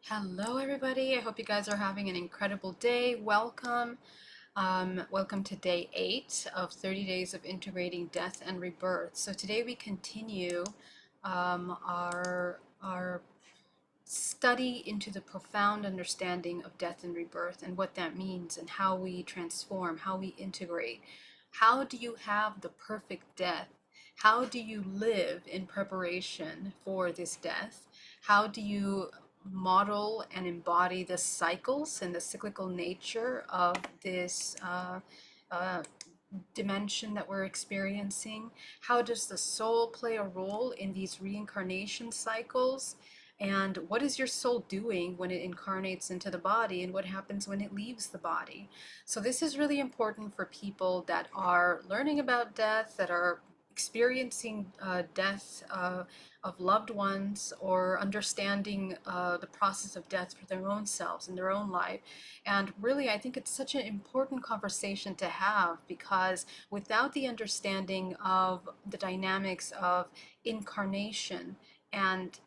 Hello, everybody. I hope you guys are having an incredible day. Welcome. Welcome to day 8 of 30 days of integrating death and rebirth. So today we continue our study into the profound understanding of death and rebirth and what that means and how we transform, how we integrate. How do you have the perfect death? How do you live in preparation for this death? How do you model and embody the cycles and the cyclical nature of this uh, dimension that we're experiencing? How does the soul play a role in these reincarnation cycles? And what is your soul doing when it incarnates into the body, and what happens when it leaves the body? So this is really important for people that are learning about death, that are experiencing death of loved ones, or understanding the process of death for their own selves in their own life. And really, I think it's such an important conversation to have, because without the understanding of the dynamics of incarnation and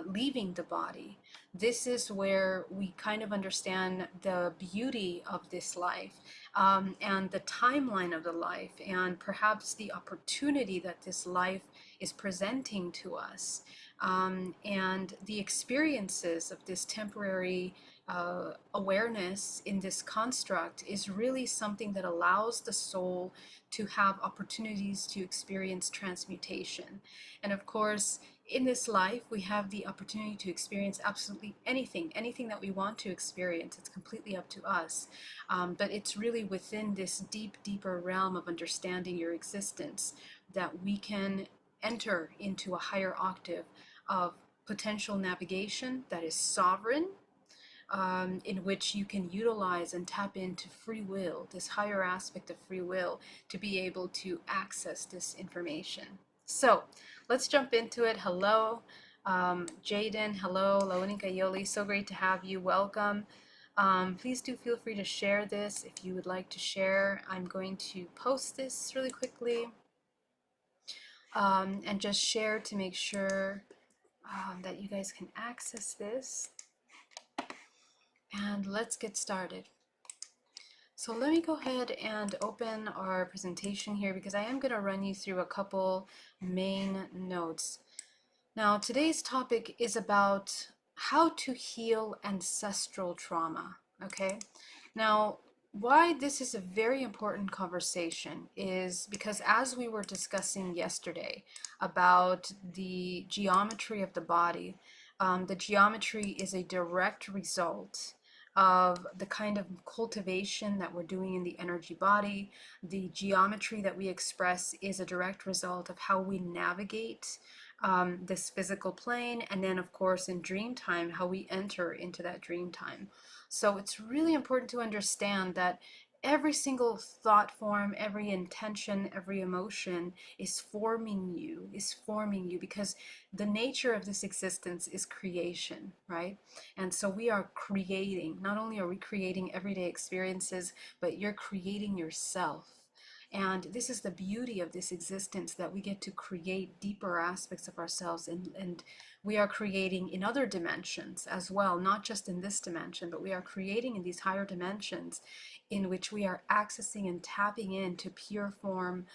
leaving the body, this is where we kind of understand the beauty of this life, and the timeline of the life, and perhaps the opportunity that this life is presenting to us, and the experiences of this temporary awareness in this construct is really something that allows the soul to have opportunities to experience transmutation. And of course, in this life, we have the opportunity to experience absolutely anything that we want to experience. It's completely up to us. But it's really within this deeper realm of understanding your existence that we can enter into a higher octave of potential navigation that is sovereign, in which you can utilize and tap into free will, this higher aspect of free will, to be able to access this information. So let's jump into it. Hello, Jaden. Hello, Laonika Yoli. So great to have you. Welcome. Please do feel free to share this if you would like to share. I'm going to post this really quickly, and just share to make sure that you guys can access this. And let's get started. So let me go ahead and open our presentation here, because I am going to run you through a couple main notes. Now, today's topic is about how to heal ancestral trauma, okay? Now, why this is a very important conversation is because, as we were discussing yesterday about the geometry of the body, the geometry is a direct result of the kind of cultivation that we're doing in the energy body. The geometry that we express is a direct result of how we navigate this physical plane, and then of course in dream time, how we enter into that dream time. So it's really important to understand that every single thought form, every intention, every emotion is forming you, because the nature of this existence is creation, right? And so we are creating. Not only are we creating everyday experiences, but you're creating yourself. And this is the beauty of this existence, that we get to create deeper aspects of ourselves, and we are creating in other dimensions as well, not just in this dimension, but we are creating in these higher dimensions in which we are accessing and tapping into pure form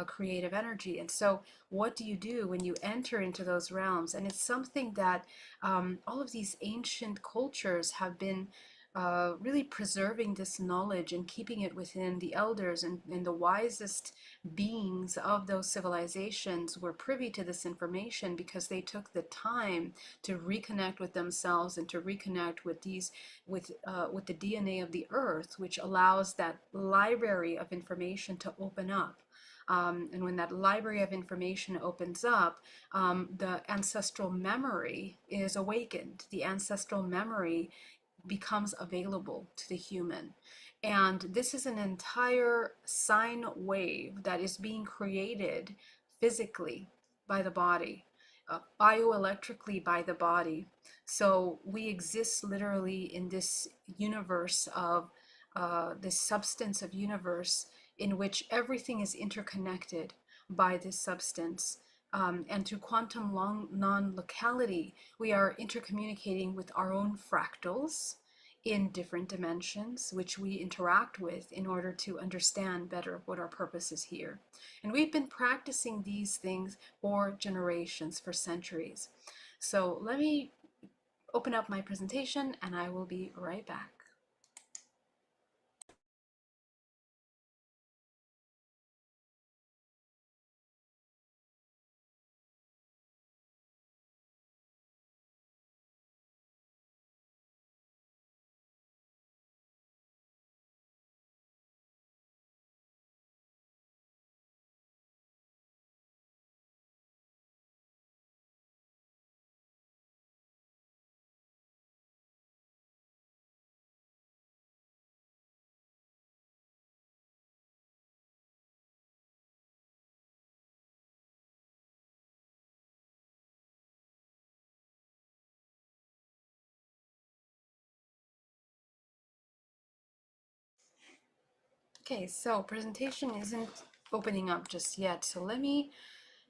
creative energy. And so what do you do when you enter into those realms? And it's something that all of these ancient cultures have been really preserving this knowledge and keeping it within the elders, and the wisest beings of those civilizations were privy to this information, because they took the time to reconnect with themselves and to reconnect with with the DNA of the earth, which allows that library of information to open up. And when that library of information opens up, the ancestral memory is awakened. The ancestral memory becomes available to the human. And this is an entire sine wave that is being created physically by the body, bioelectrically by the body. So we exist literally in this universe of this substance of universe, in which everything is interconnected by this substance. and through quantum non-locality, we are intercommunicating with our own fractals in different dimensions, which we interact with in order to understand better what our purpose is here. And we've been practicing these things for generations, for centuries. So let me open up my presentation and I will be right back. Okay, so presentation isn't opening up just yet, so let me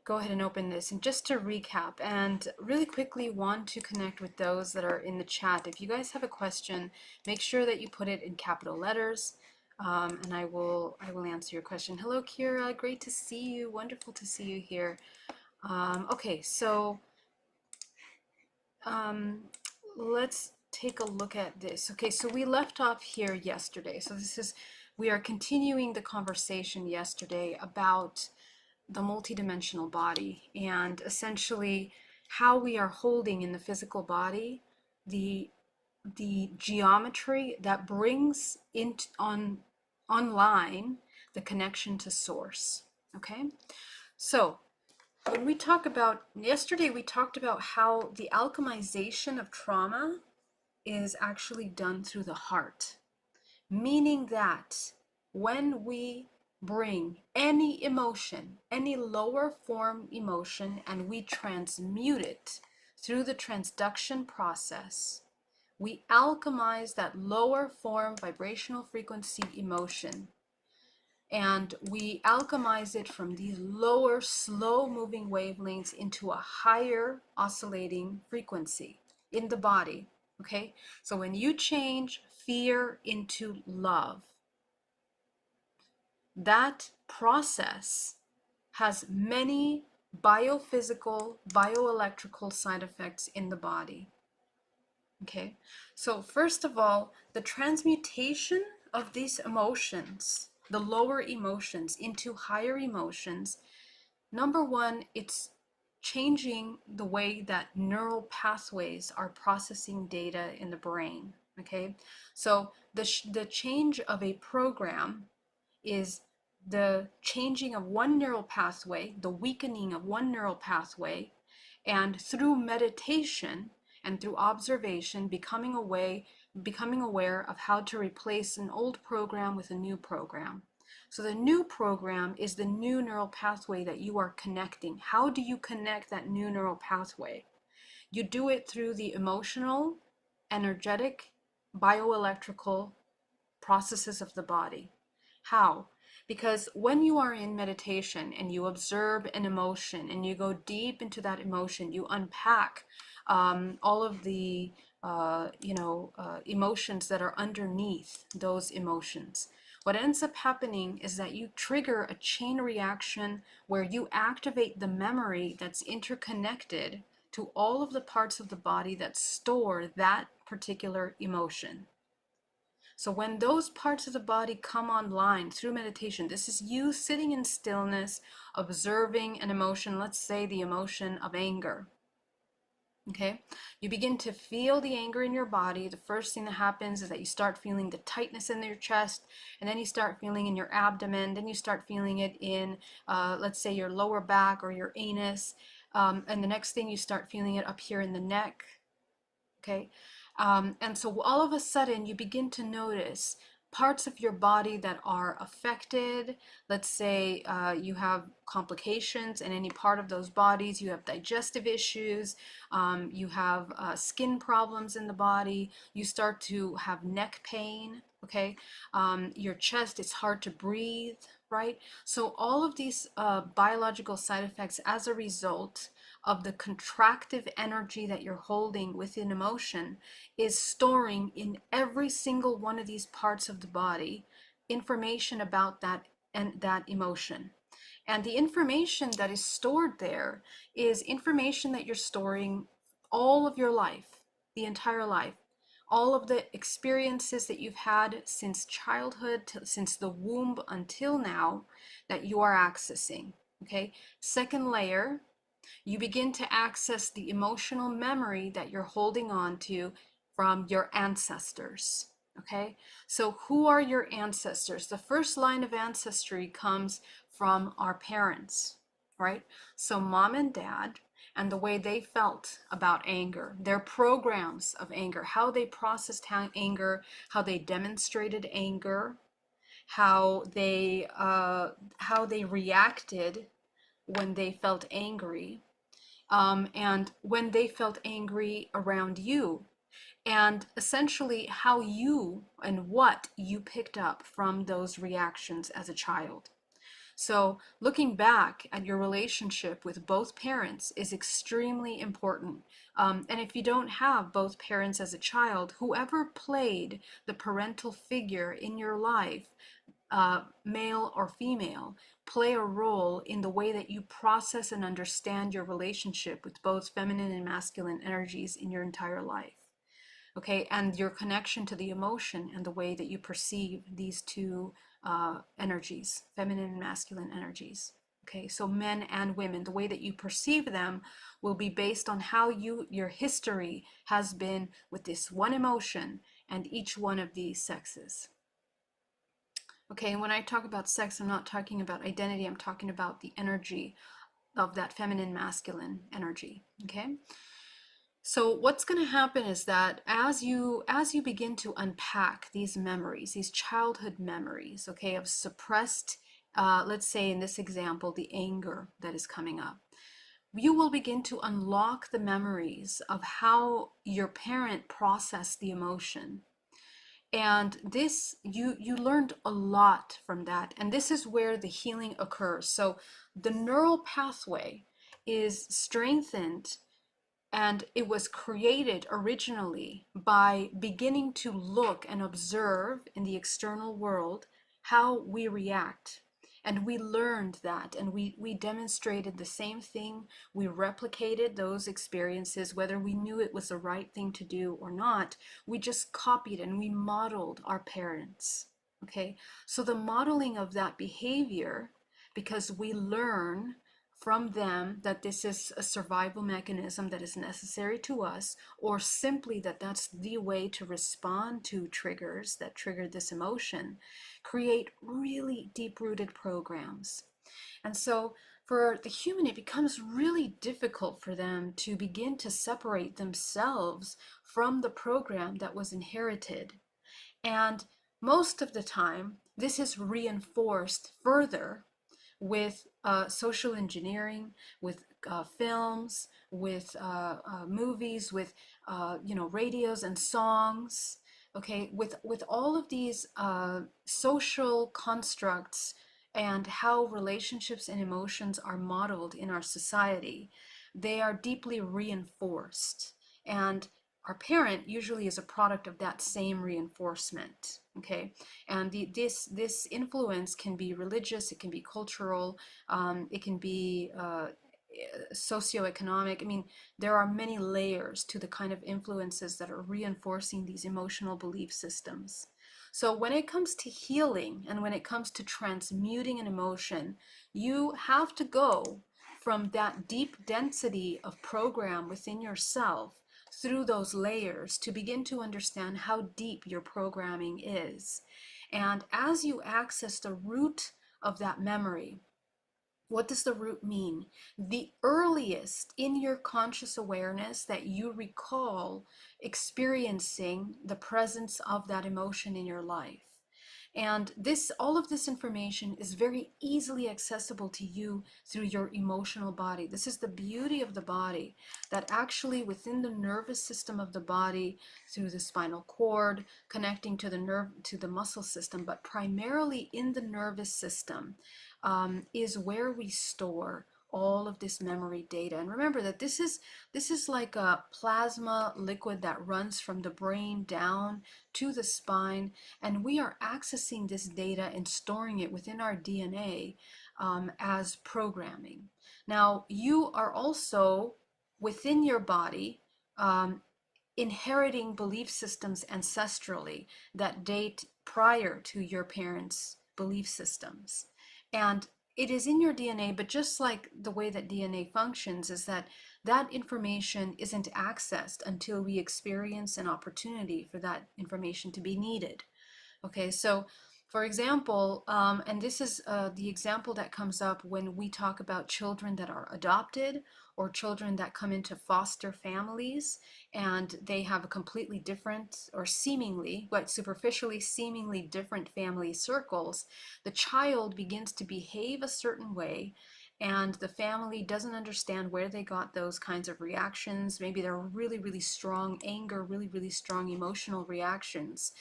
go ahead and open this. And just to recap, and really quickly want to connect with those that are in the chat. If you guys have a question, make sure that you put it in capital letters, and I will answer your question. Hello, Kira. Great to see you. Wonderful to see you here. Okay, so let's take a look at this. Okay, so we left off here yesterday. So we are continuing the conversation yesterday about the multidimensional body and essentially how we are holding in the physical body the geometry that brings online the connection to source. Okay, so when we talk about yesterday, we talked about how the alchemization of trauma is actually done through the heart, meaning that when we bring any emotion, any lower form emotion, and we transmute it through the transduction process, we alchemize that lower form vibrational frequency emotion, and we alchemize it from these lower, slow moving wavelengths into a higher oscillating frequency in the body. Okay, so when you change fear into love, that process has many biophysical, bioelectrical side effects in the body. Okay, so first of all, the transmutation of these emotions, the lower emotions into higher emotions, number one, it's changing the way that neural pathways are processing data in the brain. Okay, so the change of a program is the changing of one neural pathway, the weakening of one neural pathway, and through meditation and through observation, becoming aware of how to replace an old program with a new program. So the new program is the new neural pathway that you are connecting. How do you connect that new neural pathway? You do it through the emotional, energetic, bioelectrical processes of the body. How? Because when you are in meditation and you observe an emotion and you go deep into that emotion, you unpack all of the emotions that are underneath those emotions. What ends up happening is that you trigger a chain reaction where you activate the memory that's interconnected to all of the parts of the body that store that particular emotion. So when those parts of the body come online through meditation, this is you sitting in stillness, observing an emotion, let's say the emotion of anger. Okay, you begin to feel the anger in your body. The first thing that happens is that you start feeling the tightness in your chest, and then you start feeling in your abdomen, then you start feeling it in, let's say, your lower back or your anus, and the next thing you start feeling it up here in the neck. Okay, and so all of a sudden you begin to notice parts of your body that are affected. Let's say you have complications in any part of those bodies, you have digestive issues, you have skin problems in the body, you start to have neck pain, okay? Your chest, it's hard to breathe, right? So all of these biological side effects as a result of the contractive energy that you're holding within emotion is storing in every single one of these parts of the body information about that and that emotion. And the information that is stored there is information that you're storing all of your life, the entire life, all of the experiences that you've had since childhood, since the womb until now, that you are accessing. Okay. Second layer, you begin to access the emotional memory that you're holding on to from your ancestors. Okay, so who are your ancestors? The first line of ancestry comes from our parents, right? So mom and dad, and the way they felt about anger, their programs of anger, how they processed anger, how they demonstrated anger, how they reacted when they felt angry, and when they felt angry around you, and essentially how you and what you picked up from those reactions as a child. So looking back at your relationship with both parents is extremely important. And if you don't have both parents as a child, whoever played the parental figure in your life, male or female, play a role in the way that you process and understand your relationship with both feminine and masculine energies in your entire life. Okay, and your connection to the emotion and the way that you perceive these two energies, feminine and masculine energies. Okay, so men and women, the way that you perceive them will be based on how your history has been with this one emotion and each one of these sexes. Okay, and when I talk about sex, I'm not talking about identity, I'm talking about the energy of that feminine masculine energy. Okay, so what's going to happen is that as you begin to unpack these memories, these childhood memories, okay, of suppressed, let's say in this example, the anger that is coming up, you will begin to unlock the memories of how your parent processed the emotion. And this, you learned a lot from that, and this is where the healing occurs. So the neural pathway is strengthened, and it was created originally by beginning to look and observe in the external world how we react. And we learned that, and we demonstrated the same thing. We replicated those experiences, whether we knew it was the right thing to do or not. We just copied and we modeled our parents. Okay, so the modeling of that behavior, because we learn from them that this is a survival mechanism that is necessary to us, or simply that that's the way to respond to triggers that trigger this emotion, create really deep-rooted programs. And so for the human, it becomes really difficult for them to begin to separate themselves from the program that was inherited. And most of the time, this is reinforced further with social engineering, with films, with movies, with radios and songs. Okay, with all of these social constructs and how relationships and emotions are modeled in our society, they are deeply reinforced. And our parent usually is a product of that same reinforcement. Okay, and this influence can be religious, it can be cultural, it can be socioeconomic. I mean, there are many layers to the kind of influences that are reinforcing these emotional belief systems. So when it comes to healing and when it comes to transmuting an emotion, you have to go from that deep density of program within yourself through those layers to begin to understand how deep your programming is. And as you access the root of that memory, what does the root mean? The earliest in your conscious awareness that you recall experiencing the presence of that emotion in your life. And all of this information is very easily accessible to you through your emotional body. This is the beauty of the body, that actually within the nervous system of the body, through the spinal cord, connecting to the nerve, to the muscle system, but primarily in the nervous system, is where we store all of this memory data. And remember that this is like a plasma liquid that runs from the brain down to the spine, and we are accessing this data and storing it within our DNA as programming. Now, you are also within your body um, inheriting belief systems ancestrally that date prior to your parents' belief systems. And it is in your DNA, but just like the way that DNA functions, is that that information isn't accessed until we experience an opportunity for that information to be needed. Okay, so for example, and this is the example that comes up when we talk about children that are adopted or children that come into foster families and they have a completely different or seemingly, but superficially seemingly different family circles. The child begins to behave a certain way and the family doesn't understand where they got those kinds of reactions. Maybe they're really, really strong anger, really, really strong emotional reactions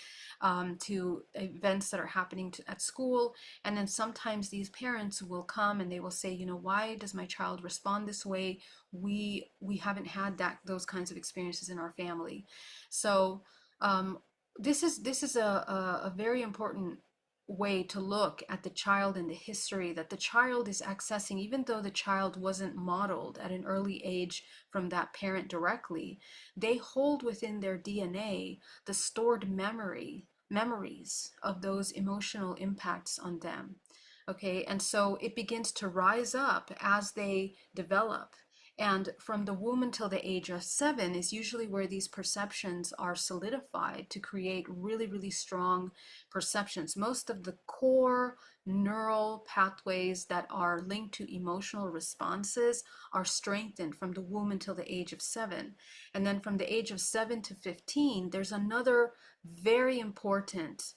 to events that are happening at school. And then sometimes these parents will come and they will say, you know, why does my child respond this way? We haven't had those kinds of experiences in our family. So this is a very important way to look at the child and the history that the child is accessing, even though the child wasn't modeled at an early age from that parent directly. They hold within their DNA the stored memories of those emotional impacts on them. Okay, and so it begins to rise up as they develop. And from the womb until the age of 7 is usually where these perceptions are solidified to create really, really strong perceptions. Most of the core neural pathways that are linked to emotional responses are strengthened from the womb until the age of 7. And then from the age of 7 to 15, there's another very important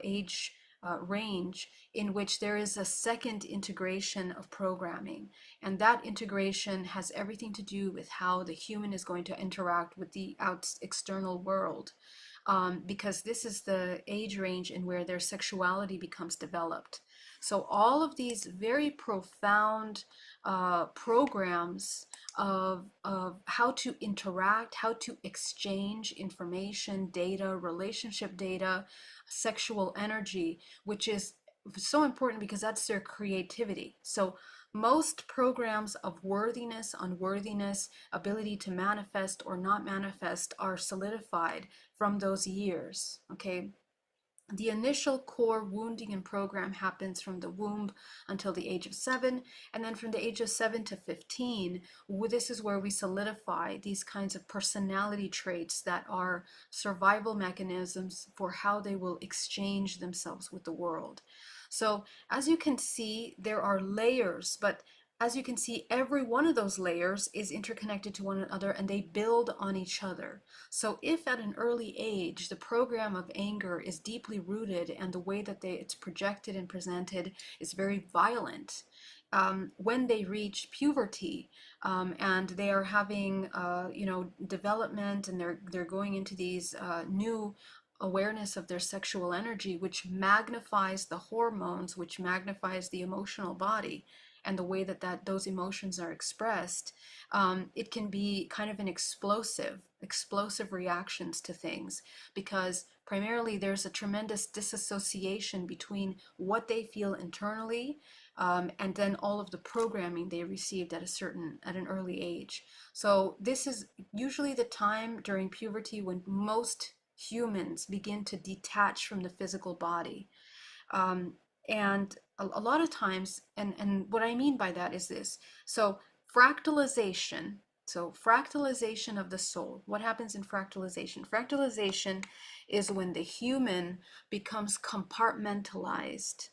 age range in which there is a second integration of programming. And that integration has everything to do with how the human is going to interact with the external world. Because this is the age range in where their sexuality becomes developed. So all of these very profound programs of how to interact, how to exchange information, data, relationship data, sexual energy, which is so important because that's their creativity. So most programs of worthiness, unworthiness, ability to manifest or not manifest are solidified from those years, okay? The initial core wounding and program happens from the womb until the age of 7, and then from the age of 7 to 15, this is where we solidify these kinds of personality traits that are survival mechanisms for how they will exchange themselves with the world. So as you can see, there are layers, but as you can see, every one of those layers is interconnected to one another and they build on each other. So if at an early age the program of anger is deeply rooted and the way that it's projected and presented is very violent, when they reach puberty and they are having development and they're going into these new awareness of their sexual energy, which magnifies the hormones, which magnifies the emotional body and the way that those emotions are expressed, it can be kind of an explosive reactions to things, because primarily there's a tremendous disassociation between what they feel internally and then all of the programming they received at an early age. So this is usually the time during puberty when most humans begin to detach from the physical body. Um, and a lot of times, and what I mean by that is this. So fractalization, fractalization of the soul. What happens in fractalization? Fractalization is when the human becomes compartmentalized,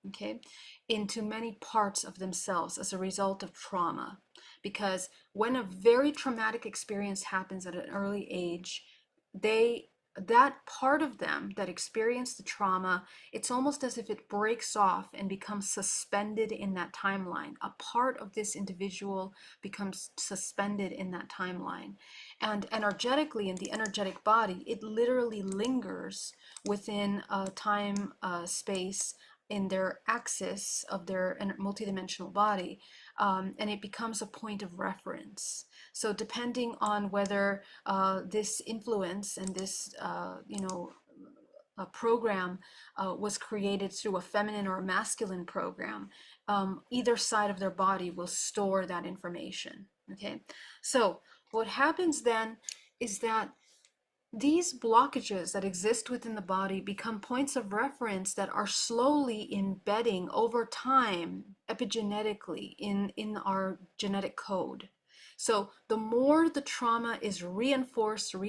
okay, into many parts of themselves as a result of trauma. Because when a very traumatic experience happens at an early age, they that part of them that experienced the trauma, it's almost as if it breaks off and becomes suspended in that timeline. A part of this individual becomes suspended in that timeline. And energetically, in the energetic body, it literally lingers within a time space in their axis of their multidimensional body, and it becomes a point of reference. So depending on whether this influence and this, a program was created through a feminine or a masculine program, either side of their body will store that information. Okay, so what happens then is that these blockages that exist within the body become points of reference that are slowly embedding over time epigenetically in our genetic code. So the more the trauma is reinforced through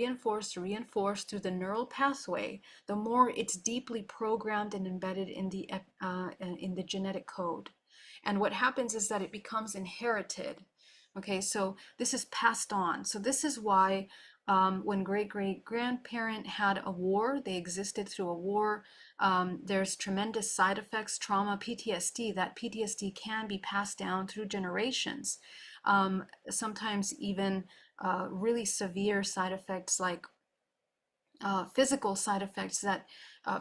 the neural pathway, the more it's deeply programmed and embedded in the genetic code. And what happens is that it becomes inherited. Okay, so this is passed on. So this is why when great-great-grandparent had a war, they existed through a war, there's tremendous side effects, trauma, PTSD. That PTSD can be passed down through generations. Sometimes even really severe side effects like physical side effects that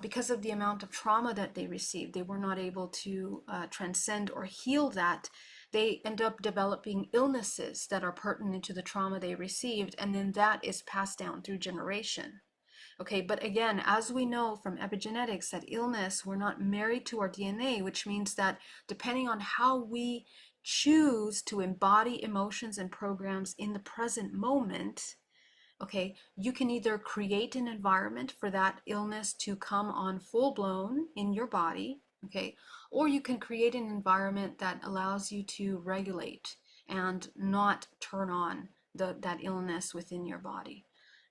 because of the amount of trauma that they received, they were not able to transcend or heal that. They end up developing illnesses that are pertinent to the trauma they received, and then that is passed down through generation. Okay, but again, as we know from epigenetics, that illness, we're not married to our DNA, which means that depending on how we choose to embody emotions and programs in the present moment, okay, you can either create an environment for that illness to come on full blown in your body, okay, or you can create an environment that allows you to regulate and not turn on that illness within your body.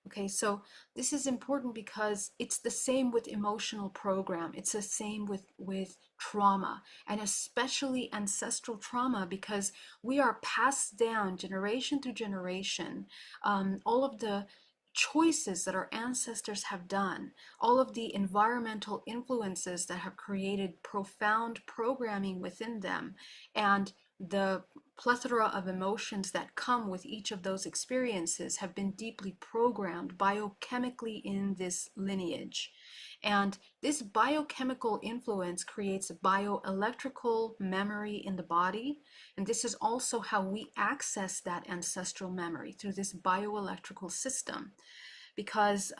Okay, so this is important because it's the same with emotional program. It's the same with trauma, and especially ancestral trauma, because we are passed down generation to generation. All of the choices that our ancestors have done, all of the environmental influences that have created profound programming within them, and the plethora of emotions that come with each of those experiences have been deeply programmed biochemically in this lineage. And this biochemical influence creates a bioelectrical memory in the body. And this is also how we access that ancestral memory, through this bioelectrical system. Because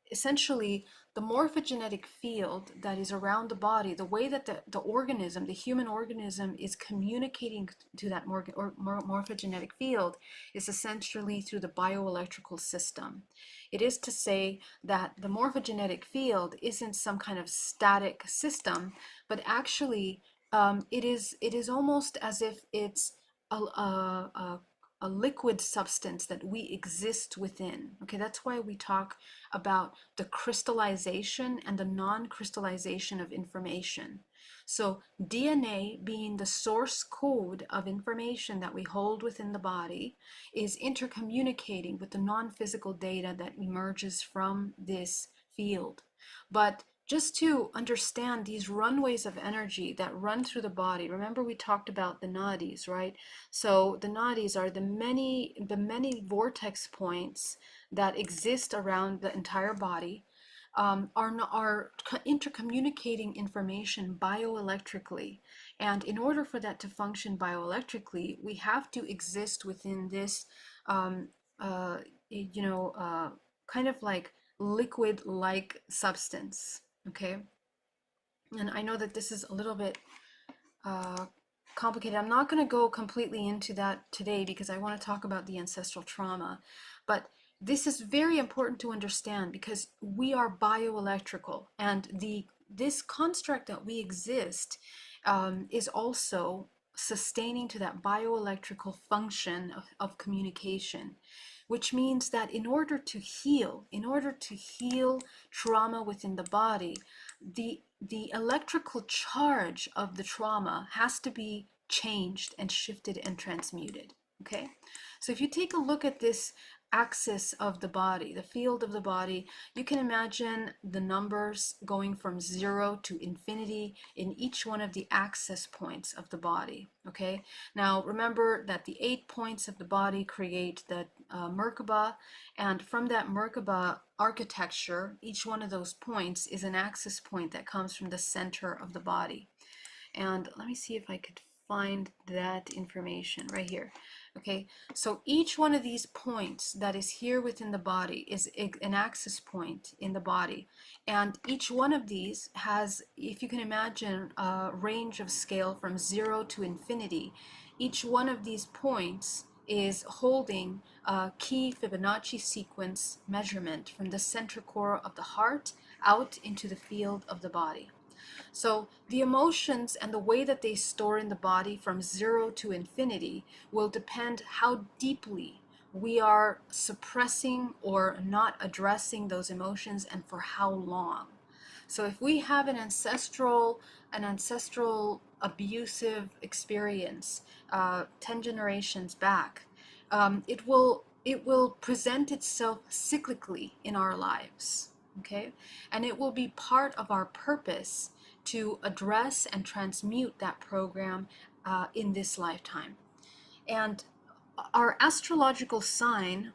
essentially, the morphogenetic field that is around the body, the way that the organism, the human organism, is communicating to that morphogenetic field is essentially through the bioelectrical system. It is to say that the morphogenetic field isn't some kind of static system, but actually it is almost as if it's a liquid substance that we exist within. Okay, that's why we talk about the crystallization and the non-crystallization of information. So DNA, being the source code of information that we hold within the body, is intercommunicating with the non-physical data that emerges from this field. But just to understand these runways of energy that run through the body, remember we talked about the nadis, right? So the nadis are the many vortex points that exist around the entire body, are intercommunicating information bioelectrically. And in order for that to function bioelectrically, we have to exist within this, um, uh, kind of like liquid-like substance. Okay, and I know that this is a little bit uh, complicated. I'm not going to go completely into that today because I want to talk about the ancestral trauma, but this is very important to understand because we are bioelectrical, and this construct that we exist is also sustaining to that bioelectrical function of communication, which means that in order to heal trauma within the body, the electrical charge of the trauma has to be changed and shifted and transmuted. Okay, so if you take a look at this axis of the body, the field of the body, you can imagine the numbers going from 0 to infinity in each one of the axis points of the body. Okay, now remember that the 8 points of the body create the Merkaba, and from that Merkaba architecture, each one of those points is an axis point that comes from the center of the body. And let me see if I could find that information right here. Okay, so each one of these points that is here within the body is an axis point in the body. And each one of these has, if you can imagine, a range of scale from 0 to infinity. Each one of these points is holding a key Fibonacci sequence measurement from the center core of the heart out into the field of the body. So the emotions and the way that they store in the body from 0 to infinity will depend how deeply we are suppressing or not addressing those emotions and for how long. So if we have an ancestral abusive experience 10 generations back, it will present itself cyclically in our lives. Okay, and it will be part of our purpose to address and transmute that program in this lifetime. And our astrological sign,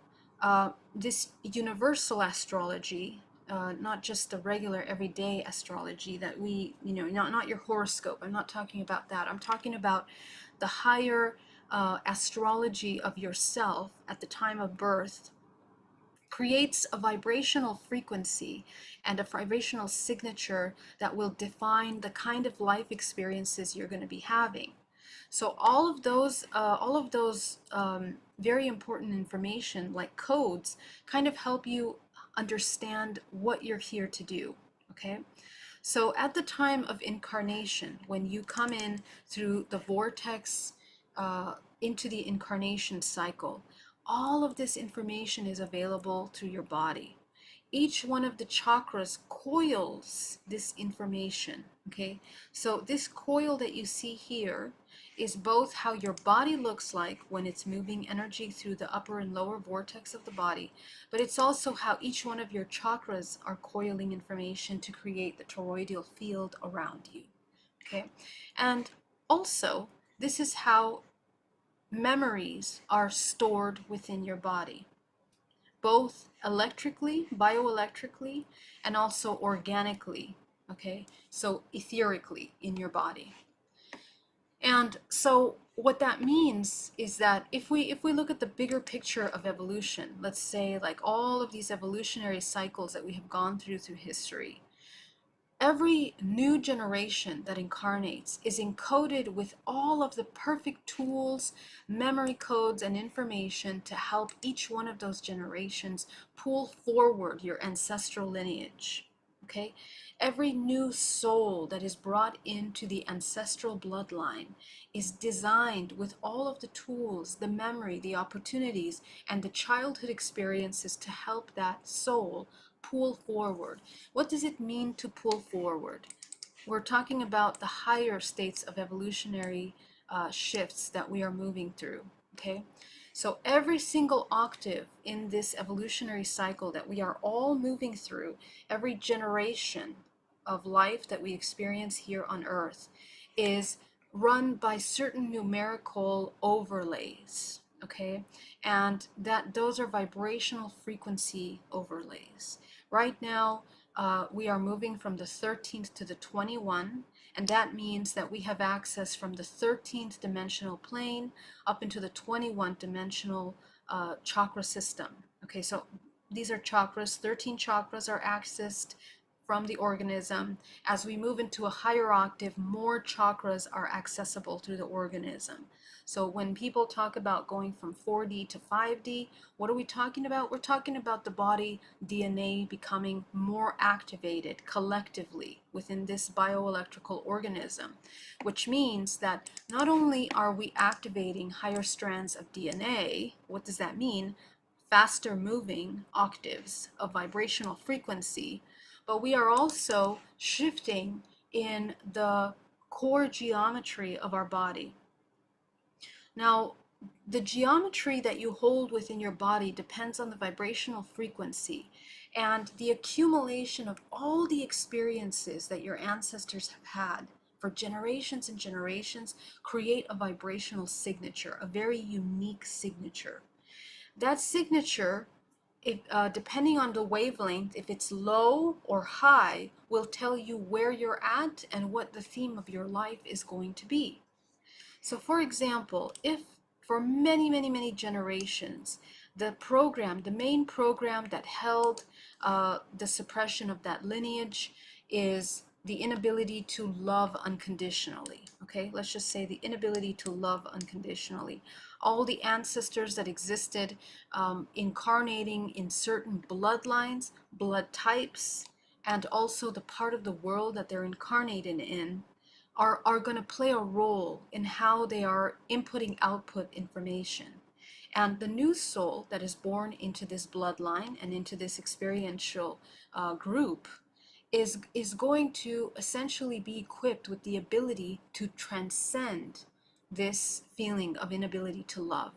this universal astrology, not just the regular everyday astrology that we, not your horoscope. I'm not talking about that. I'm talking about the higher astrology of yourself at the time of birth, creates a vibrational frequency and a vibrational signature that will define the kind of life experiences you're going to be having. So all of those very important information, like codes, kind of help you understand what you're here to do. Okay. So at the time of incarnation, when you come in through the vortex into the incarnation cycle, all of this information is available through your body. Each one of the chakras coils this information, okay? So this coil that you see here is both how your body looks like when it's moving energy through the upper and lower vortex of the body, but it's also how each one of your chakras are coiling information to create the toroidal field around you, okay? And also, this is how memories are stored within your body, both electrically, bioelectrically, and also organically, okay? So etherically in your body. And so what that means is that if we look at the bigger picture of evolution, let's say like all of these evolutionary cycles that we have gone through history, every new generation that incarnates is encoded with all of the perfect tools, memory codes, and information to help each one of those generations pull forward your ancestral lineage. Okay? Every new soul that is brought into the ancestral bloodline is designed with all of the tools, the memory, the opportunities, and the childhood experiences to help that soul pull forward. What does it mean to pull forward? We're talking about the higher states of evolutionary shifts that we are moving through, okay? So every single octave in this evolutionary cycle that we are all moving through, every generation of life that we experience here on Earth is run by certain numerical overlays, okay? And that those are vibrational frequency overlays. Right now, we are moving from the 13th to the 21, and that means that we have access from the 13th dimensional plane up into the 21 dimensional chakra system. Okay, so these are chakras. 13 chakras are accessed from the organism. As we move into a higher octave, more chakras are accessible through the organism. So when people talk about going from 4D to 5D, what are we talking about? We're talking about the body DNA becoming more activated collectively within this bioelectrical organism, which means that not only are we activating higher strands of DNA, what does that mean? Faster moving octaves of vibrational frequency, but we are also shifting in the core geometry of our body. Now, the geometry that you hold within your body depends on the vibrational frequency and the accumulation of all the experiences that your ancestors have had for generations and generations create a vibrational signature, a very unique signature. That signature, if, depending on the wavelength, if it's low or high, will tell you where you're at and what the theme of your life is going to be. So for example, if for many, many, many generations, the main program that held the suppression of that lineage is the inability to love unconditionally. Okay, let's just say the inability to love unconditionally. All the ancestors that existed incarnating in certain bloodlines, blood types, and also the part of the world that they're incarnated in are going to play a role in how they are inputting output information. And the new soul that is born into this bloodline and into this experiential group is going to essentially be equipped with the ability to transcend this feeling of inability to love.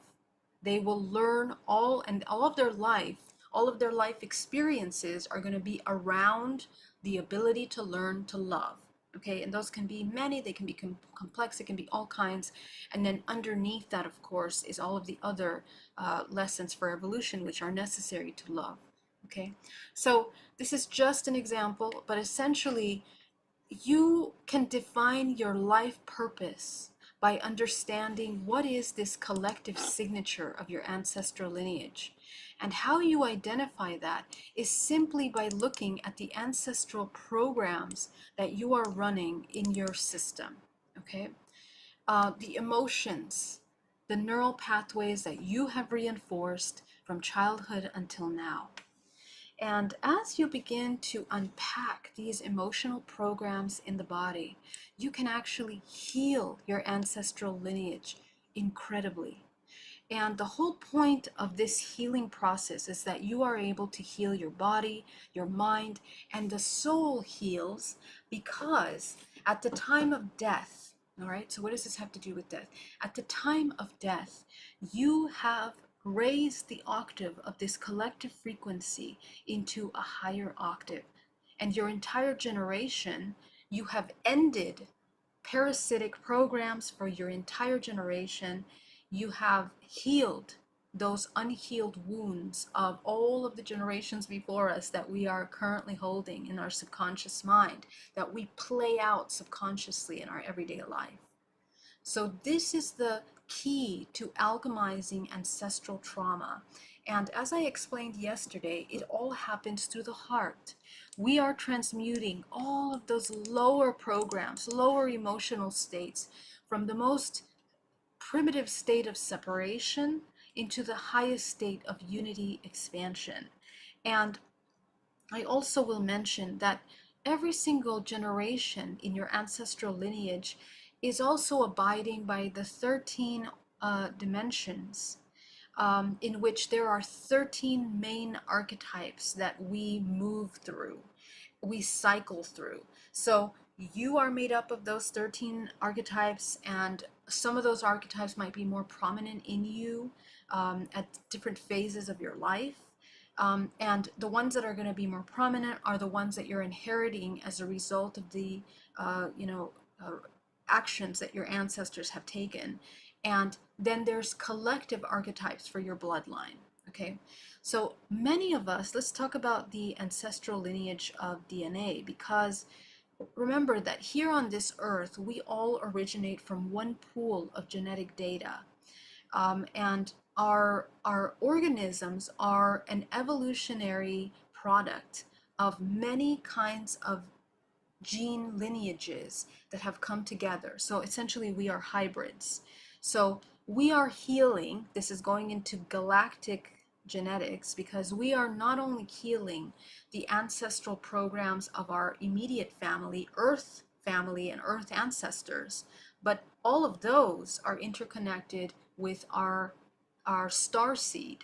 They will learn all of their life experiences are going to be around the ability to learn to love. Okay, and those can be many, they can be complex, it can be all kinds. And then underneath that, of course, is all of the other lessons for evolution which are necessary to love. Okay, so this is just an example, but essentially you can define your life purpose by understanding what is this collective signature of your ancestral lineage. And how you identify that is simply by looking at the ancestral programs that you are running in your system. Okay, the emotions, the neural pathways that you have reinforced from childhood until now. And as you begin to unpack these emotional programs in the body, you can actually heal your ancestral lineage incredibly. And the whole point of this healing process is that you are able to heal your body, your mind, and the soul heals because at the time of death, all right, so what does this have to do with death? At the time of death, you have raised the octave of this collective frequency into a higher octave. And your entire generation, you have ended parasitic programs for your entire generation. You have healed those unhealed wounds of all of the generations before us that we are currently holding in our subconscious mind, that we play out subconsciously in our everyday life. So this is the key to alchemizing ancestral trauma. And as I explained yesterday, it all happens through the heart. We are transmuting all of those lower programs, lower emotional states from the most primitive state of separation into the highest state of unity expansion. And I also will mention that every single generation in your ancestral lineage is also abiding by the 13 dimensions, in which there are 13 main archetypes that we move through, we cycle through. So you are made up of those 13 archetypes, and some of those archetypes might be more prominent in you at different phases of your life. And the ones that are going to be more prominent are the ones that you're inheriting as a result of the, actions that your ancestors have taken. And then there's collective archetypes for your bloodline. Okay, so many of us, let's talk about the ancestral lineage of DNA, because remember that here on this earth, we all originate from one pool of genetic data. And our organisms are an evolutionary product of many kinds of gene lineages that have come together. So essentially we are hybrids. So we are healing, this is going into galactic genetics, because we are not only healing the ancestral programs of our immediate family, Earth family and Earth ancestors, but all of those are interconnected with our starseed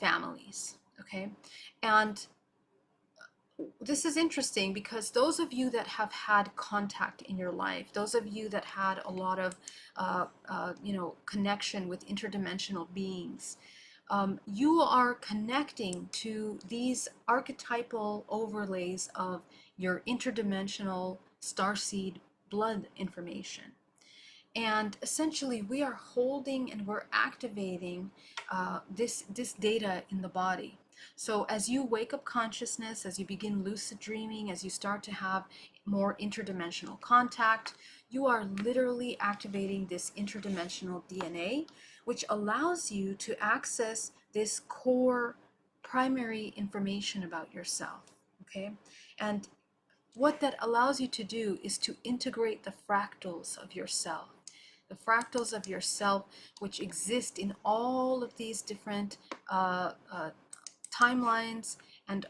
families, okay? And this is interesting because those of you that have had contact in your life, those of you that had a lot of, connection with interdimensional beings, you are connecting to these archetypal overlays of your interdimensional starseed blood information. And essentially, we are holding and we're activating this data in the body. So as you wake up consciousness, as you begin lucid dreaming, as you start to have more interdimensional contact, you are literally activating this interdimensional DNA, which allows you to access this core primary information about yourself. Okay? And what that allows you to do is to integrate the fractals of yourself. The fractals of yourself, which exist in all of these different timelines and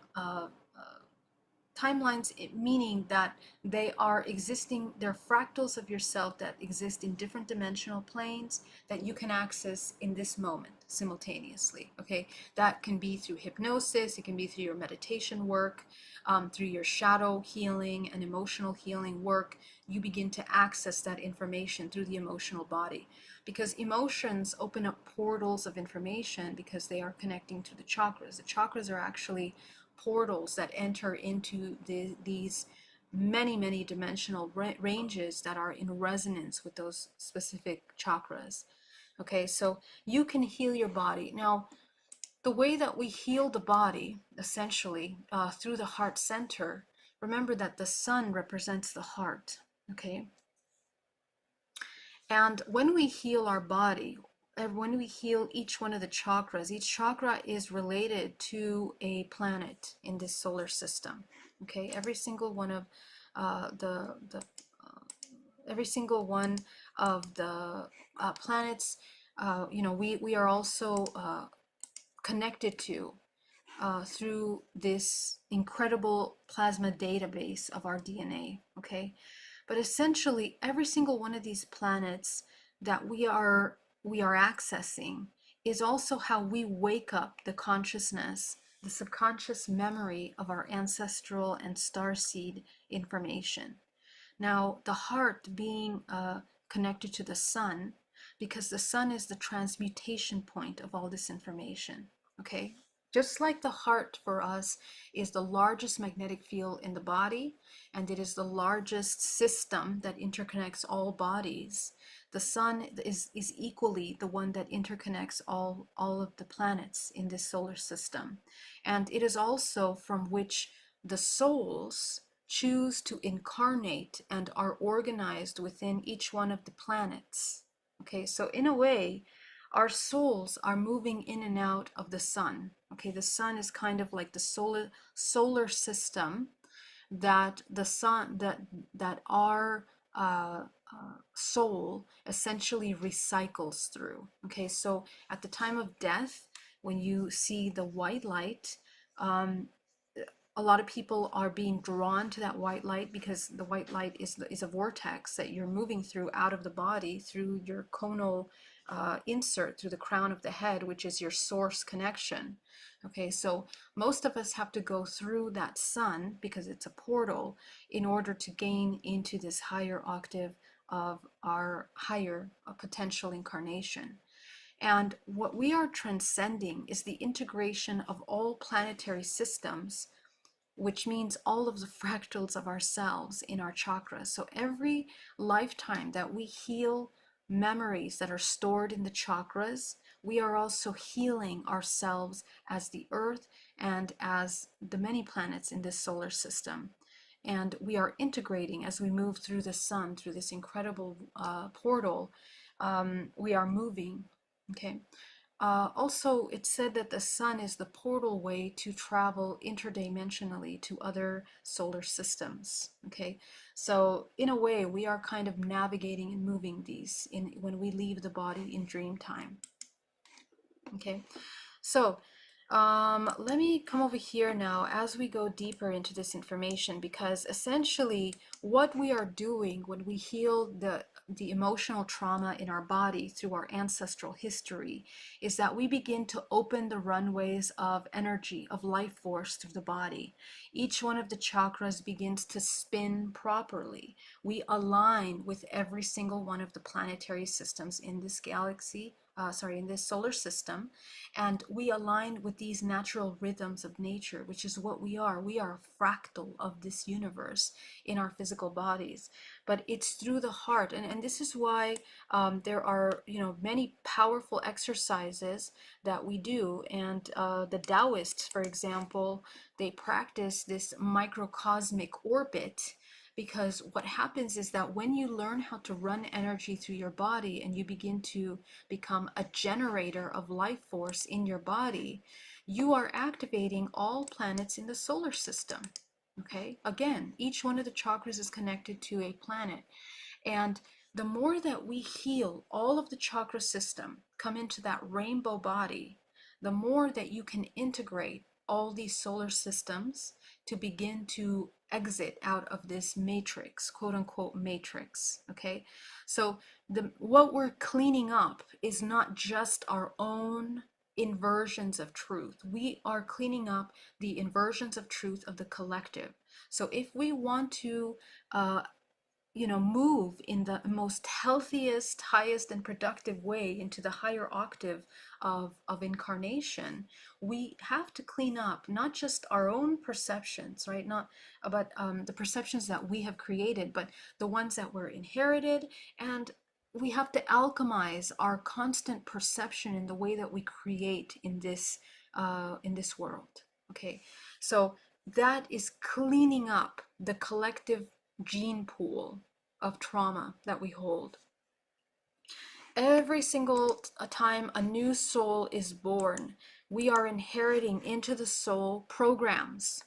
timelines, meaning that they are existing, they're fractals of yourself that exist in different dimensional planes that you can access in this moment simultaneously. Okay, that can be through hypnosis, it can be through your meditation work, through your shadow healing and emotional healing work. You begin to access that information through the emotional body, because emotions open up portals of information because they are connecting to the chakras. The chakras are actually portals that enter into these many dimensional ranges that are in resonance with those specific chakras. Okay, so you can heal your body. Now, the way that we heal the body, essentially, through the heart center, remember that the sun represents the heart. Okay, and when we heal our body, when we heal each one of the chakras, each chakra is related to a planet in this solar system. Okay, every single one of every single one of the planets, we are also connected to through this incredible plasma database of our DNA. Okay, but essentially, every single one of these planets that we are accessing is also how we wake up the consciousness, the subconscious memory of our ancestral and starseed information. Now, the heart being connected to the sun, because the sun is the transmutation point of all this information. Okay, just like the heart for us is the largest magnetic field in the body, and it is the largest system that interconnects all bodies, the sun is equally the one that interconnects all of the planets in this solar system. And it is also from which the souls choose to incarnate and are organized within each one of the planets. Okay, so in a way, our souls are moving in and out of the sun. Okay, the sun is kind of like the solar system that the sun that our soul essentially recycles through. Okay, so at the time of death, when you see the white light, a lot of people are being drawn to that white light because the white light is a vortex that you're moving through out of the body through your conal insert through the crown of the head, which is your source connection. Okay, so most of us have to go through that sun because it's a portal in order to gain into this higher octave of our higher potential incarnation. And what we are transcending is the integration of all planetary systems, which means all of the fractals of ourselves in our chakras. So every lifetime that we heal memories that are stored in the chakras, we are also healing ourselves as the earth and as the many planets in this solar system. And we are integrating as we move through the sun, through this incredible portal. We are moving. Okay. Also, it said that the sun is the portal way to travel interdimensionally to other solar systems. Okay, so in a way, we are kind of navigating and moving these when we leave the body in dream time. Okay, so let me come over here now as we go deeper into this information, because essentially what we are doing when we heal the emotional trauma in our body through our ancestral history is that we begin to open the runways of energy, of life force through the body. Each one of the chakras begins to spin properly. We align with every single one of the planetary systems in this galaxy, in this solar system, and we align with these natural rhythms of nature, which is what we are. We are a fractal of this universe in our physical bodies, but it's through the heart. And this is why there are, many powerful exercises that we do. And the Taoists, for example, they practice this microcosmic orbit, because what happens is that when you learn how to run energy through your body and you begin to become a generator of life force in your body, you are activating all planets in the solar system. Okay, again, each one of the chakras is connected to a planet. And the more that we heal all of the chakra system, come into that rainbow body, the more that you can integrate all these solar systems to begin to exit out of this matrix, quote unquote matrix. Okay, so what we're cleaning up is not just our own inversions of truth. We are cleaning up the inversions of truth of the collective. So if we want to move in the most healthiest, highest, and productive way into the higher octave of incarnation, we have to clean up not just our own perceptions, right? Not about the perceptions that we have created, but the ones that were inherited. And we have to alchemize our constant perception in the way that we create in this world. Okay, so that is cleaning up the collective gene pool of trauma that we hold. Every single time a new soul is born, we are inheriting into the soul programs.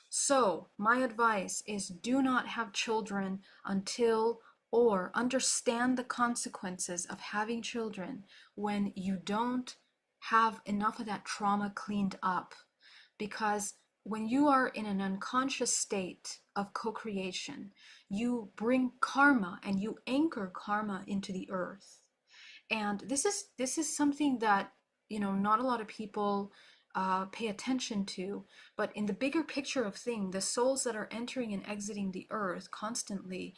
So my advice is, do not have children until, or understand the consequences of having children when you don't have enough of that trauma cleaned up. Because when you are in an unconscious state of co-creation, you bring karma and you anchor karma into the earth. And this is something that not a lot of people pay attention to. But in the bigger picture of things, the souls that are entering and exiting the earth constantly,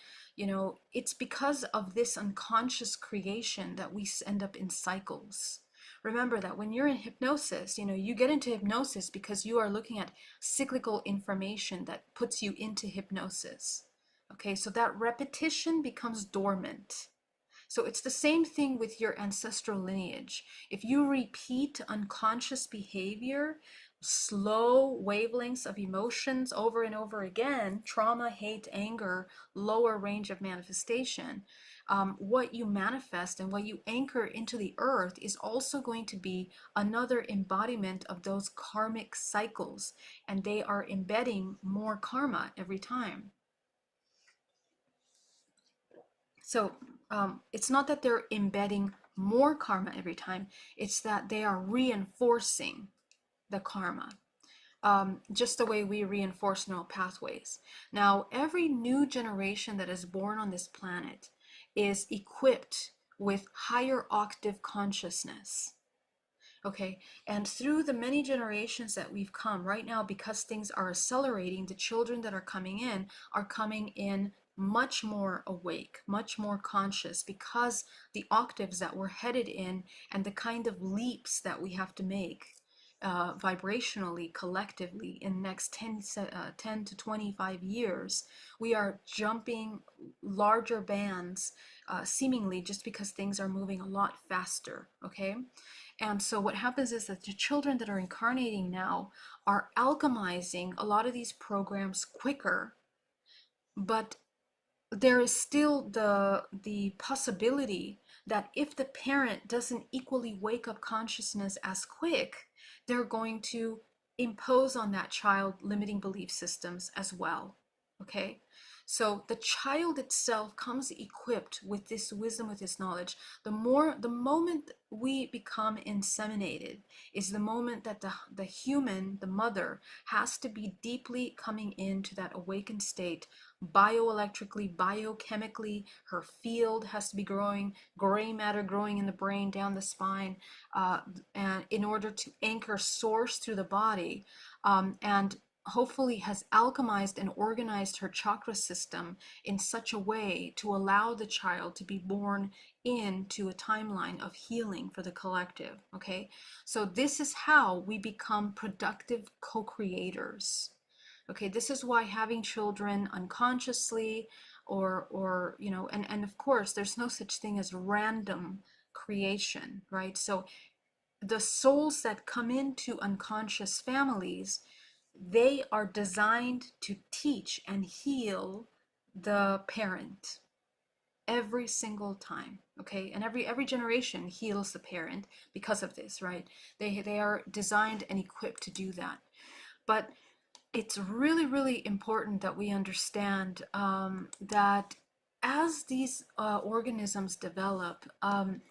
it's because of this unconscious creation that we end up in cycles. Remember that when you're in hypnosis, you get into hypnosis because you are looking at cyclical information that puts you into hypnosis. Okay, so that repetition becomes dormant. So it's the same thing with your ancestral lineage. If you repeat unconscious behavior, slow wavelengths of emotions over and over again, trauma, hate, anger, lower range of manifestation, what you manifest and what you anchor into the earth is also going to be another embodiment of those karmic cycles, and they are embedding more karma every time. So it's not that they're embedding more karma every time, it's that they are reinforcing the karma, just the way we reinforce neural pathways. Now, every new generation that is born on this planet is equipped with higher octave consciousness. Okay, and through the many generations that we've come right now, because things are accelerating, the children that are coming in much more awake, much more conscious, because the octaves that we're headed in and the kind of leaps that we have to make vibrationally, collectively, in the next 10 to 25 years, we are jumping larger bands, seemingly just because things are moving a lot faster, okay? And so what happens is that the children that are incarnating now are alchemizing a lot of these programs quicker, but there is still the possibility that if the parent doesn't equally wake up consciousness as quick, they're going to impose on that child limiting belief systems as well. Okay, so the child itself comes equipped with this wisdom, with this knowledge. The moment we become inseminated is the moment that the human, the mother, has to be deeply coming into that awakened state bioelectrically, biochemically. Her field has to be growing, gray matter growing in the brain, down the spine, and in order to anchor source through the body, and hopefully has alchemized and organized her chakra system in such a way to allow the child to be born into a timeline of healing for the collective. Okay, so this is how we become productive co-creators. Okay, this is why having children unconsciously, or and of course there's no such thing as random creation, right? So the souls that come into unconscious families, they are designed to teach and heal the parent every single time. Okay, and every generation heals the parent because of this, right? They are designed and equipped to do that. But it's really, really important that we understand that as these organisms develop,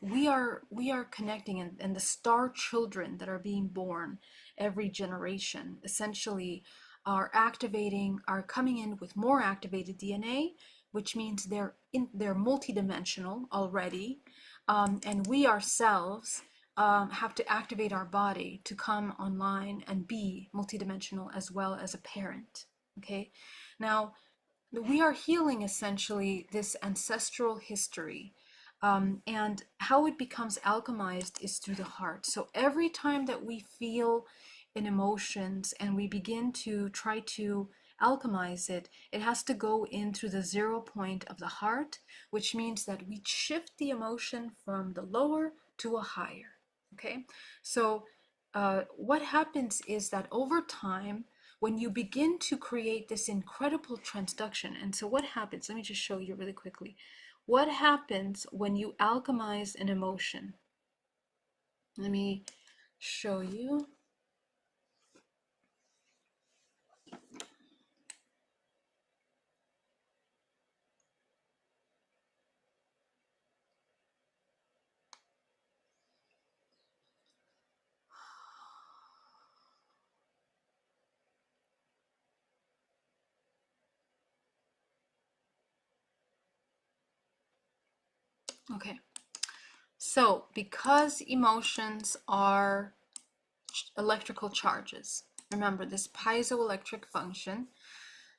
we are connecting, and the star children that are being born every generation essentially are coming in with more activated DNA, which means they're multidimensional already, and we ourselves have to activate our body to come online and be multidimensional as well as a parent. Okay, now we are healing essentially this ancestral history, and how it becomes alchemized is through the heart. So every time that we feel in emotions and we begin to try to alchemize it, it has to go in through the 0 point of the heart, which means that we shift the emotion from the lower to a higher. Okay, so what happens is that over time, when you begin to create this incredible transduction, and so what happens, let me just show you really quickly. What happens when you alchemize an emotion? Let me show you. Okay, so because emotions are electrical charges, remember this piezoelectric function,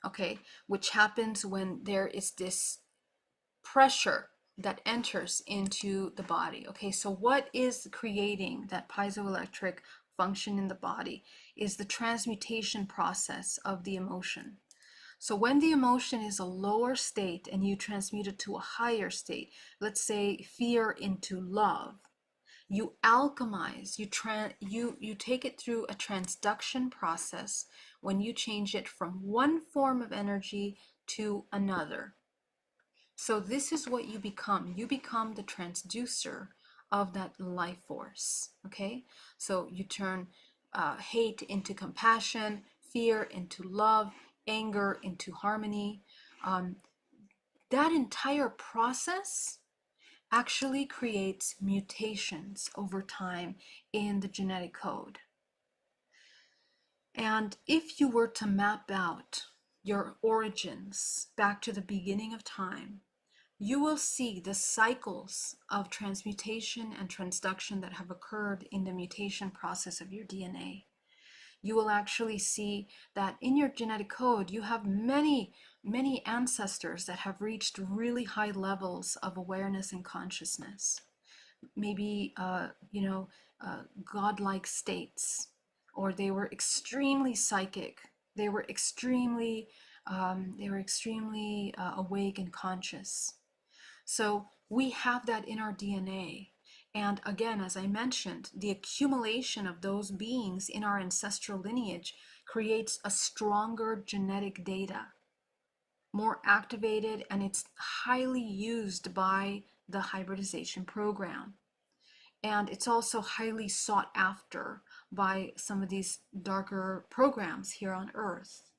okay, which happens when there is this pressure that enters into the body. Okay, so what is creating that piezoelectric function in the body is the transmutation process of the emotion. So when the emotion is a lower state and you transmute it to a higher state, let's say fear into love, you alchemize, you take it through a transduction process when you change it from one form of energy to another. So this is what you become. You become the transducer of that life force. Okay, so you turn hate into compassion, fear into love, anger into harmony. That entire process actually creates mutations over time in the genetic code. And if you were to map out your origins back to the beginning of time, you will see the cycles of transmutation and transduction that have occurred in the mutation process of your DNA. You will actually see that in your genetic code, you have many, many ancestors that have reached really high levels of awareness and consciousness. Maybe, godlike states, or they were extremely psychic. They were extremely awake and conscious. So we have that in our DNA. And again, as I mentioned, the accumulation of those beings in our ancestral lineage creates a stronger genetic data, more activated, and it's highly used by the hybridization program. And it's also highly sought after by some of these darker programs here on Earth.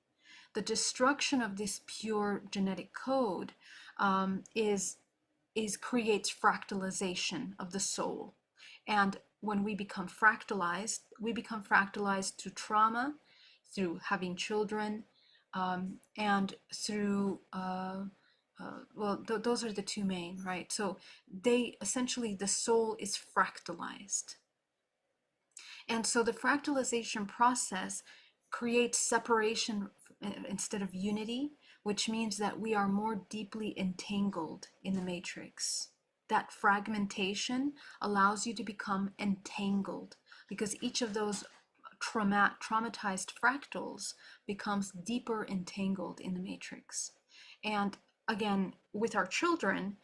The destruction of this pure genetic code is creates fractalization of the soul. And when we become fractalized through trauma, through having children, and through well, those are the two main, right? So they essentially, the soul is fractalized. And so the fractalization process creates separation instead of unity, which means that we are more deeply entangled in the matrix. That fragmentation allows you to become entangled because each of those traumatized fractals becomes deeper entangled in the matrix. And again, with our children,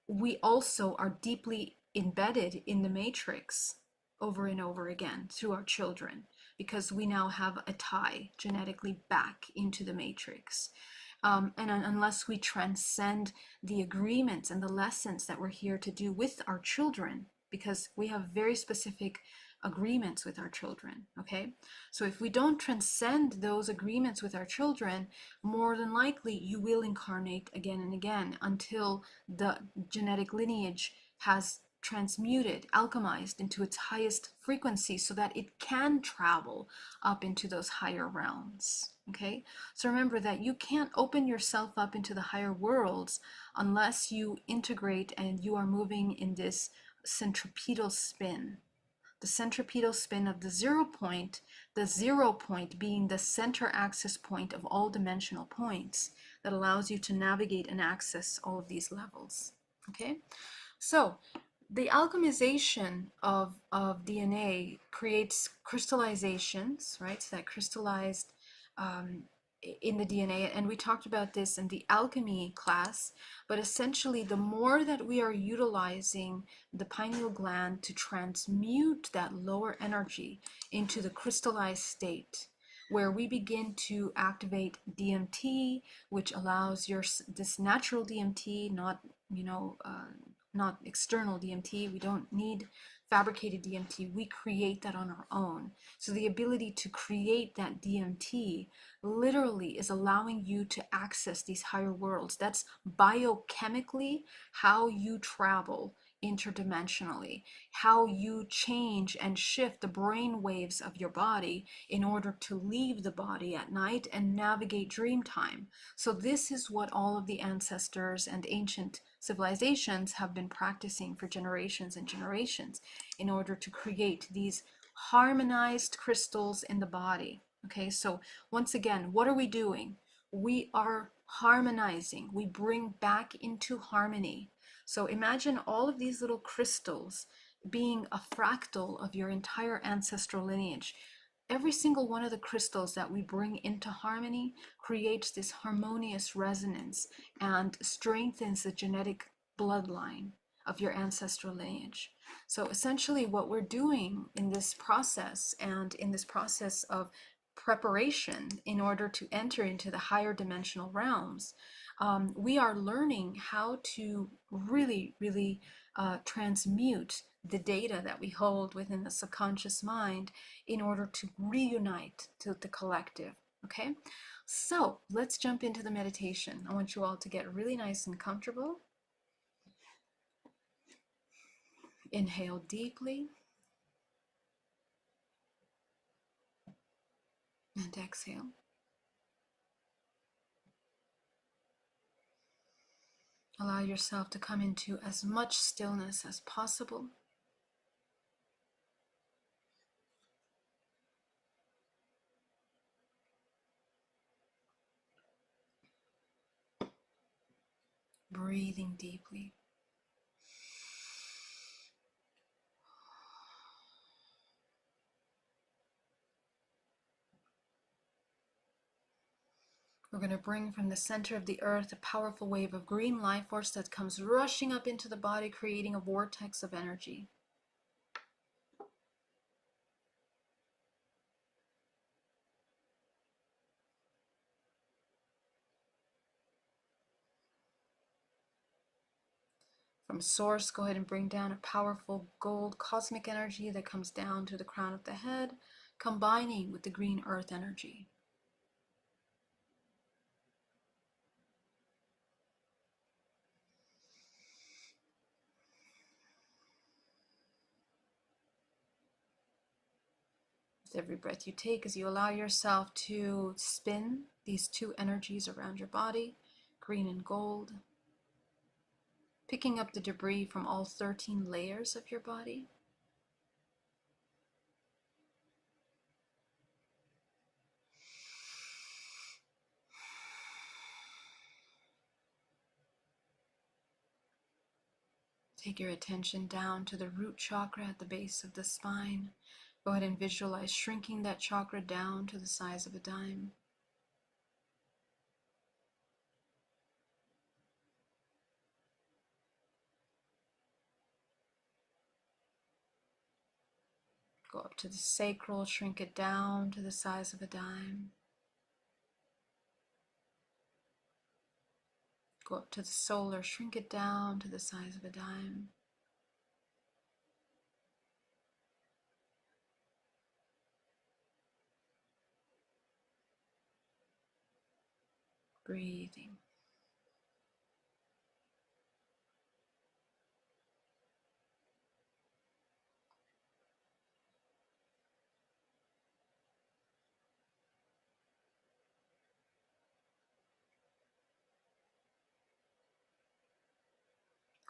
we also are deeply embedded in the matrix over and over again through our children because we now have a tie genetically back into the matrix. And unless we transcend the agreements and the lessons that we're here to do with our children, because we have very specific agreements with our children, okay? So if we don't transcend those agreements with our children, more than likely you will incarnate again and again until the genetic lineage has transmuted, alchemized into its highest frequency so that it can travel up into those higher realms. Okay, so remember that you can't open yourself up into the higher worlds unless you integrate and you are moving in this centripetal spin. The centripetal spin of the 0 point, the 0 point being the center axis point of all dimensional points that allows you to navigate and access all of these levels. Okay, so the alchemization of DNA creates crystallizations, right? So that crystallized in the DNA, and we talked about this in the alchemy class, but essentially the more that we are utilizing the pineal gland to transmute that lower energy into the crystallized state, where we begin to activate DMT, which allows this natural DMT, not not external DMT. We don't need fabricated DMT. We create that on our own. So the ability to create that DMT literally is allowing you to access these higher worlds. That's biochemically how you travel interdimensionally, how you change and shift the brain waves of your body in order to leave the body at night and navigate dream time. So this is what all of the ancestors and ancient civilizations have been practicing for generations and generations in order to create these harmonized crystals in the body. Okay, so once again, what are we doing? We are harmonizing. We bring back into harmony. So imagine all of these little crystals being a fractal of your entire ancestral lineage. Every single one of the crystals that we bring into harmony creates this harmonious resonance and strengthens the genetic bloodline of your ancestral lineage. So essentially what we're doing in this process and in this process of preparation in order to enter into the higher dimensional realms, we are learning how to really transmute the data that we hold within the subconscious mind in order to reunite to the collective. Okay, so let's jump into the meditation. I want you all to get really nice and comfortable. Inhale deeply and exhale. Allow yourself to come into as much stillness as possible. Breathing deeply. We're going to bring from the center of the earth a powerful wave of green life force that comes rushing up into the body, creating a vortex of energy. From source, go ahead and bring down a powerful gold cosmic energy that comes down to the crown of the head, combining with the green earth energy. With every breath you take, as you allow yourself to spin these two energies around your body, green and gold, picking up the debris from all 13 layers of your body. Take your attention down to the root chakra at the base of the spine. Go ahead and visualize shrinking that chakra down to the size of a dime. Go up to the sacral, shrink it down to the size of a dime. Go up to the solar, shrink it down to the size of a dime. Breathing.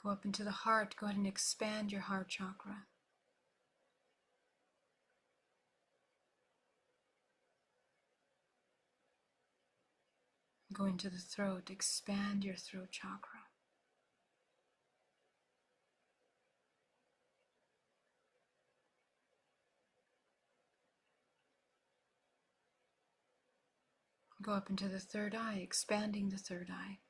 Go up into the heart. Go ahead and expand your heart chakra. Go into the throat. Expand your throat chakra. Go up into the third eye, expanding the third eye.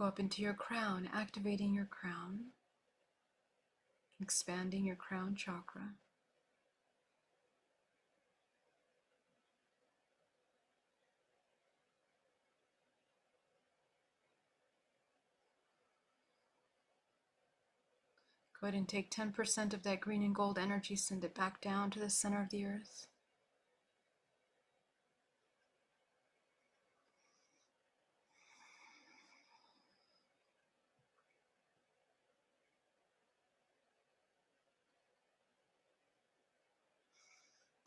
Go up into your crown, activating your crown, expanding your crown chakra. Go ahead and take 10% of that green and gold energy, send it back down to the center of the earth.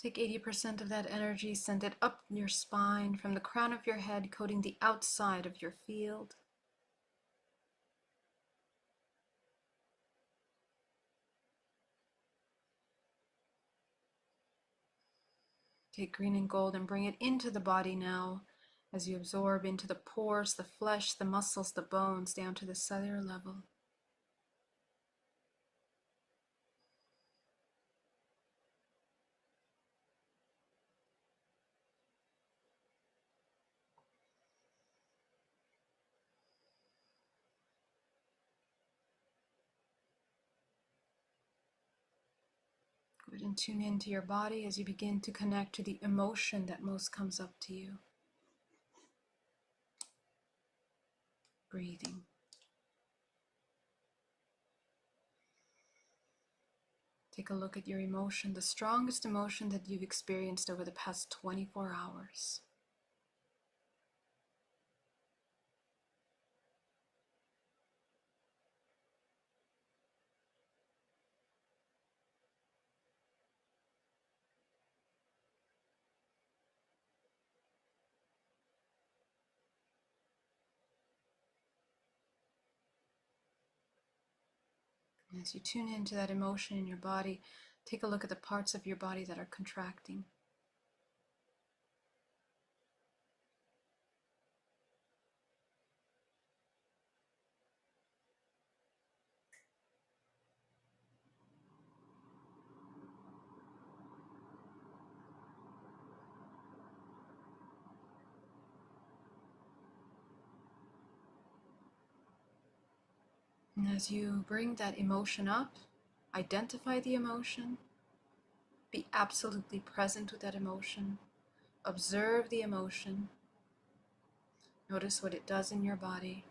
Take 80% of that energy, send it up your spine from the crown of your head, coating the outside of your field. Take green and gold and bring it into the body now as you absorb into the pores, the flesh, the muscles, the bones, down to the cellular level. Go ahead and tune into your body as you begin to connect to the emotion that most comes up to you. Breathing. Take a look at your emotion, the strongest emotion that you've experienced over the past 24 hours. And as you tune into that emotion in your body, take a look at the parts of your body that are contracting. And as you bring that emotion up, identify the emotion, be absolutely present with that emotion, observe the emotion, notice what it does in your body.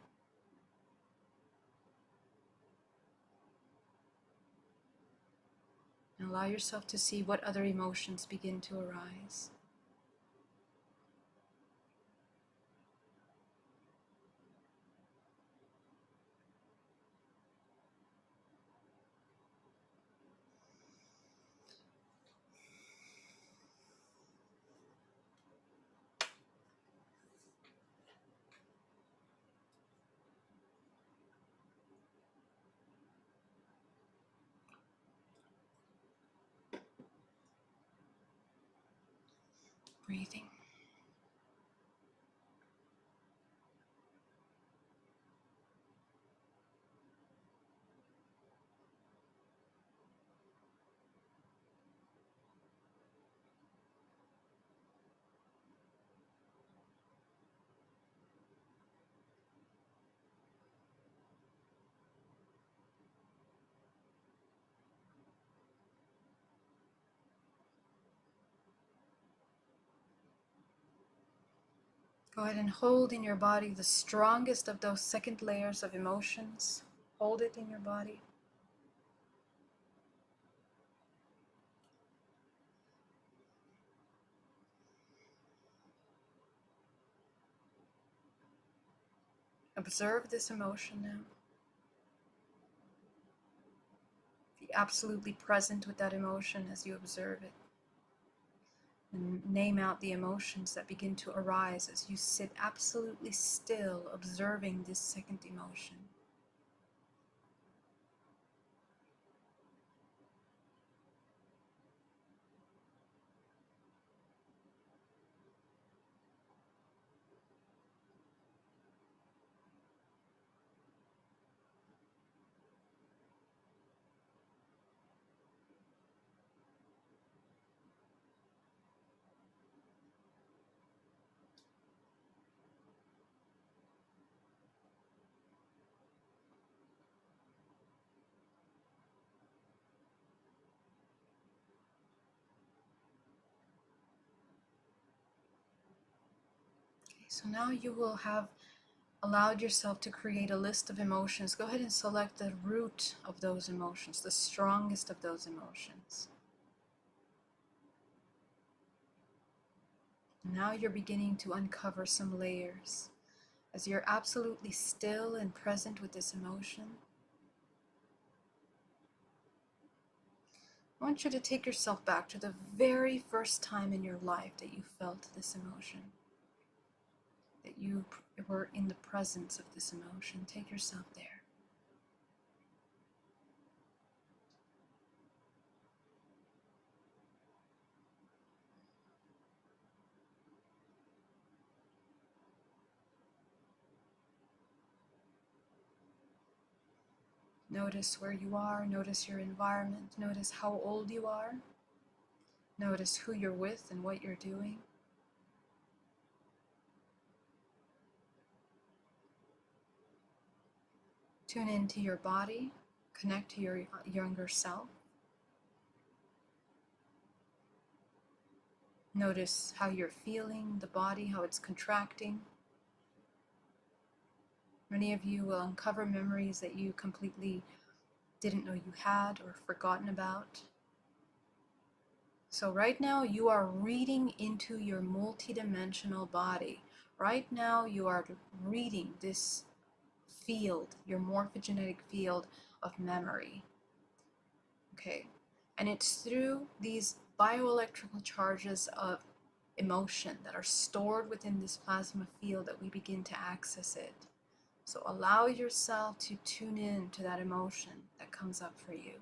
And allow yourself to see what other emotions begin to arise. breathing. Go ahead and hold in your body the strongest of those second layers of emotions. Hold it in your body. Observe this emotion now. Be absolutely present with that emotion as you observe it. And name out the emotions that begin to arise as you sit absolutely still, observing this second emotion. Okay, so now you will have allowed yourself to create a list of emotions. Go ahead and select the root of those emotions, the strongest of those emotions. Now you're beginning to uncover some layers. As you're absolutely still and present with this emotion, I want you to take yourself back to the very first time in your life that you felt this emotion, that you were in the presence of this emotion. Take yourself there. Notice where you are, notice your environment, notice how old you are, notice who you're with and what you're doing. Tune into your body, connect to your younger self. Notice how you're feeling, the body, how it's contracting. Many of you will uncover memories that you completely didn't know you had or forgotten about. So right now you are reading into your multidimensional body. Right now you are reading this field, your morphogenetic field of memory. Okay, and it's through these bioelectrical charges of emotion that are stored within this plasma field that we begin to access it. So allow yourself to tune in to that emotion that comes up for you.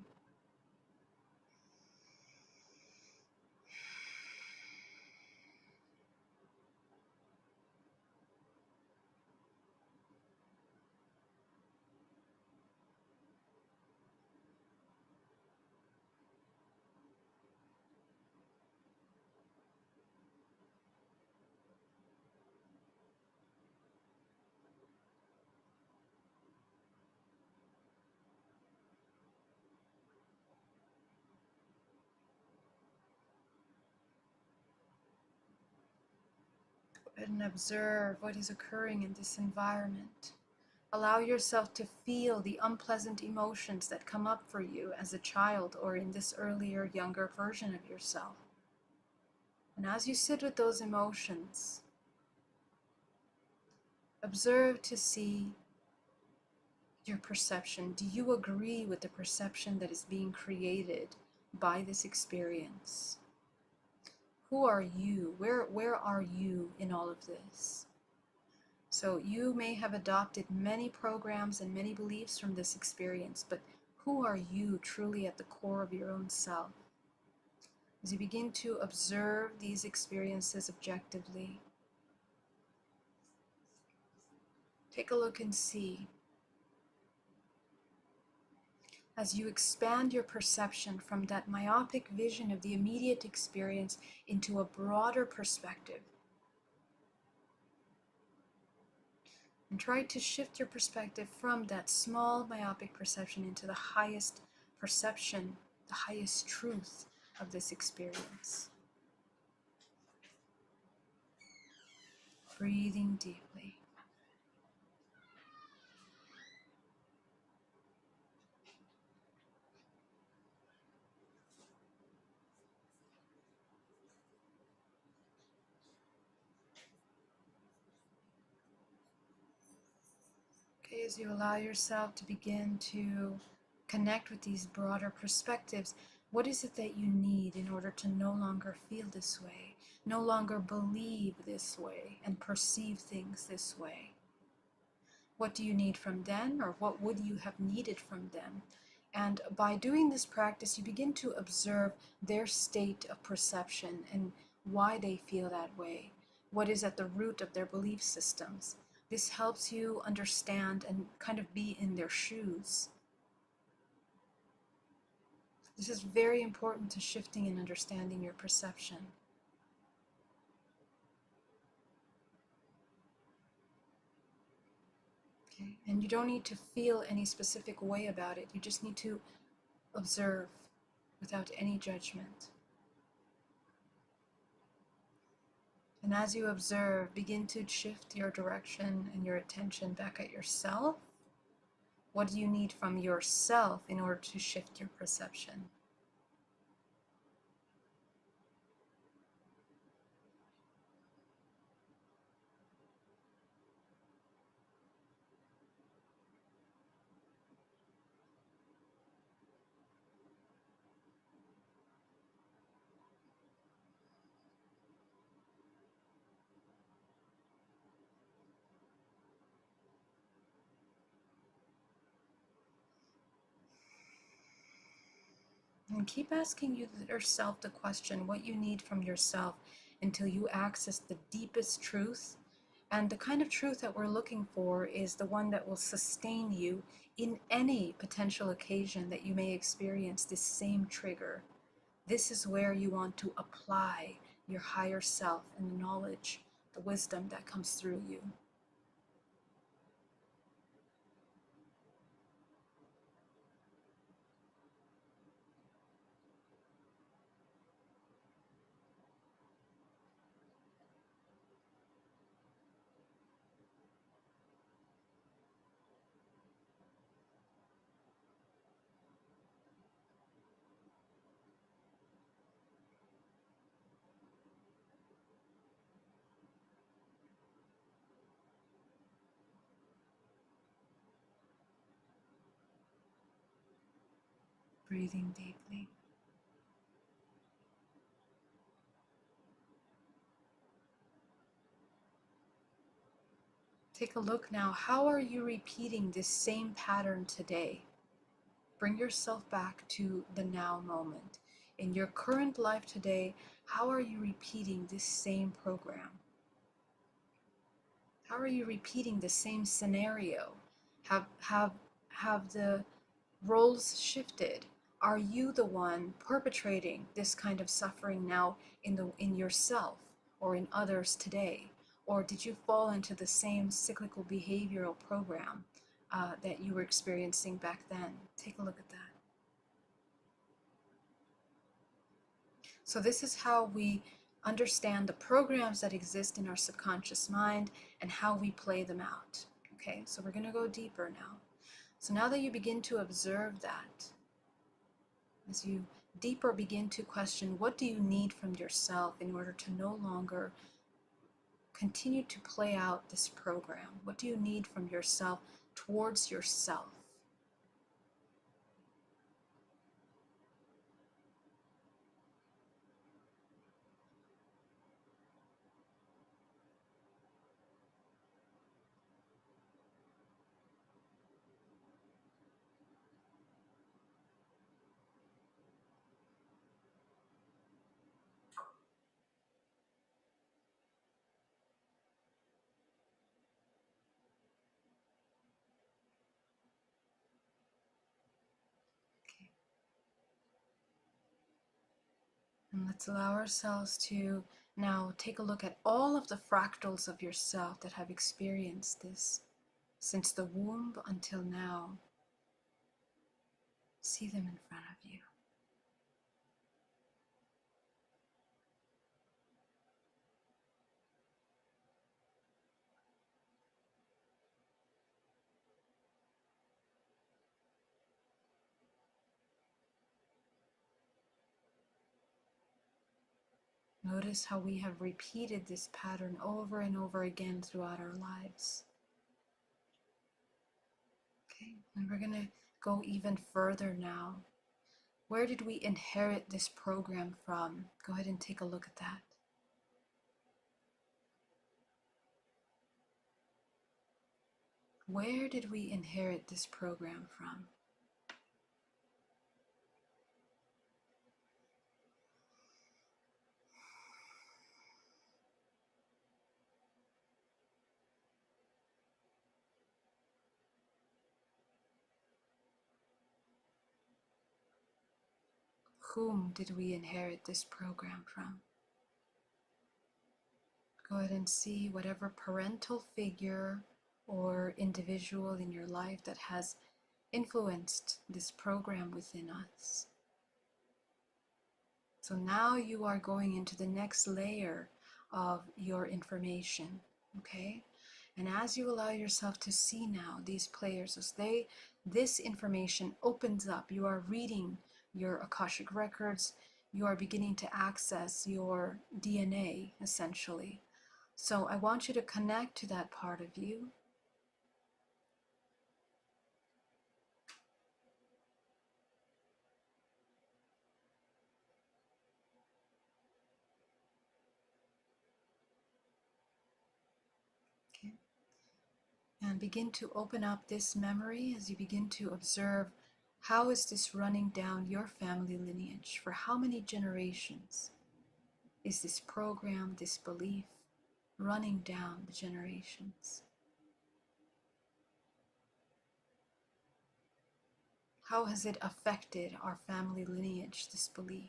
And observe what is occurring in this environment. Allow yourself to feel the unpleasant emotions that come up for you as a child or in this earlier, younger version of yourself. And as you sit with those emotions, observe to see your perception. Do you agree with the perception that is being created by this experience? Who are you? Where are you in all of this? So you may have adopted many programs and many beliefs from this experience, but who are you truly at the core of your own self? As you begin to observe these experiences objectively, take a look and see. As you expand your perception from that myopic vision of the immediate experience into a broader perspective, and try to shift your perspective from that small myopic perception into the highest perception, the highest truth of this experience. Breathing deeply. Okay, as you allow yourself to begin to connect with these broader perspectives, what is it that you need in order to no longer feel this way, no longer believe this way, and perceive things this way? What do you need from them, or what would you have needed from them? And by doing this practice, you begin to observe their state of perception and why they feel that way, what is at the root of their belief systems. This helps you understand and kind of be in their shoes. This is very important to shifting and understanding your perception. Okay? And you don't need to feel any specific way about it. You just need to observe without any judgment. And as you observe, begin to shift your direction and your attention back at yourself. What do you need from yourself in order to shift your perception? And keep asking yourself the question, what you need from yourself, until you access the deepest truth. And the kind of truth that we're looking for is the one that will sustain you in any potential occasion that you may experience this same trigger. This is where you want to apply your higher self and the knowledge, the wisdom that comes through you. Breathing deeply. Take a look now. How are you repeating this same pattern today? Bring yourself back to the now moment. In your current life today, how are you repeating this same program? How are you repeating the same scenario? Have the roles shifted? Are you the one perpetrating this kind of suffering now in yourself or in others today? Or did you fall into the same cyclical behavioral program that you were experiencing back then? Take a look at that. So this is how we understand the programs that exist in our subconscious mind and how we play them out. Okay, so we're going to go deeper now. So now that you begin to observe that, as you deeper begin to question, what do you need from yourself in order to no longer continue to play out this program? What do you need from yourself towards yourself? And let's allow ourselves to now take a look at all of the fractals of yourself that have experienced this since the womb until now. See them in front of you. Notice how we have repeated this pattern over and over again throughout our lives. Okay, and we're going to go even further now. Where did we inherit this program from? Go ahead and take a look at that. Where did we inherit this program from? Whom did we inherit this program from? Go ahead and see whatever parental figure or individual in your life that has influenced this program within us. So now you are going into the next layer of your information, okay? And as you allow yourself to see now these players, as this information opens up, you are reading your Akashic records, you are beginning to access your DNA, essentially. So I want you to connect to that part of you. Okay. And begin to open up this memory as you begin to observe how is this running down your family lineage. For how many generations is this program, this belief running down the generations? How has it affected our family lineage, this belief?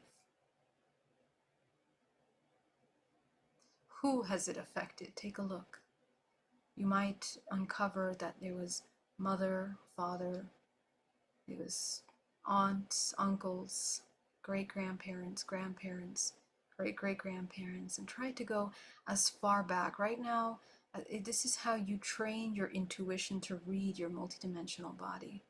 Who has it affected? Take a look. You might uncover that there was mother, father, it was aunts, uncles, great-grandparents, grandparents, great-great-grandparents, and try to go as far back. Right now, this is how you train your intuition to read your multidimensional body.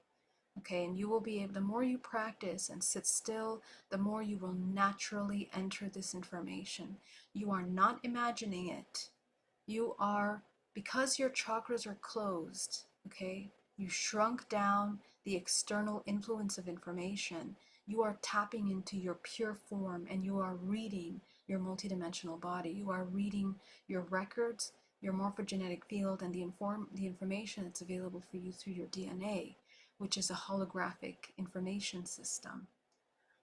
Okay, and you will be able, the more you practice and sit still, the more you will naturally enter this information. You are not imagining it. You are, because your chakras are closed, okay, you shrunk down the external influence of information. You are tapping into your pure form and you are reading your multidimensional body. You are reading your records, your morphogenetic field, and the information that's available for you through your DNA, which is a holographic information system.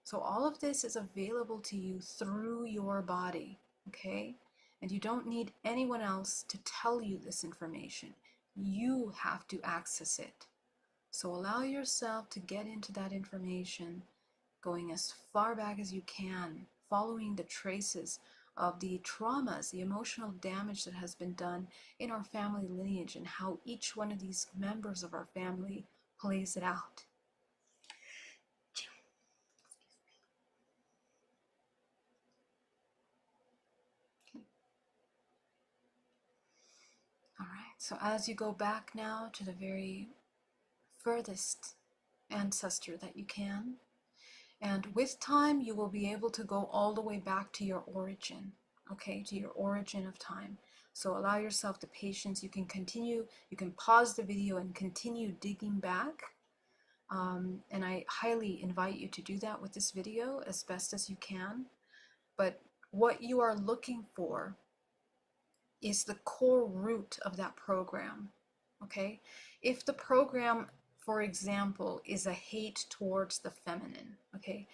So all of this is available to you through your body, okay? And you don't need anyone else to tell you this information. You have to access it. So allow yourself to get into that information, going as far back as you can, following the traces of the traumas, the emotional damage that has been done in our family lineage and how each one of these members of our family plays it out. All right, so as you go back now to the very furthest ancestor that you can, and with time you will be able to go all the way back to your origin, okay, to your origin of time. So allow yourself the patience. You can continue, you can pause the video and continue digging back. And I highly invite you to do that with this video as best as you can. But what you are looking for is the core root of that program, okay? If the program, for example, is a hate towards the feminine, okay?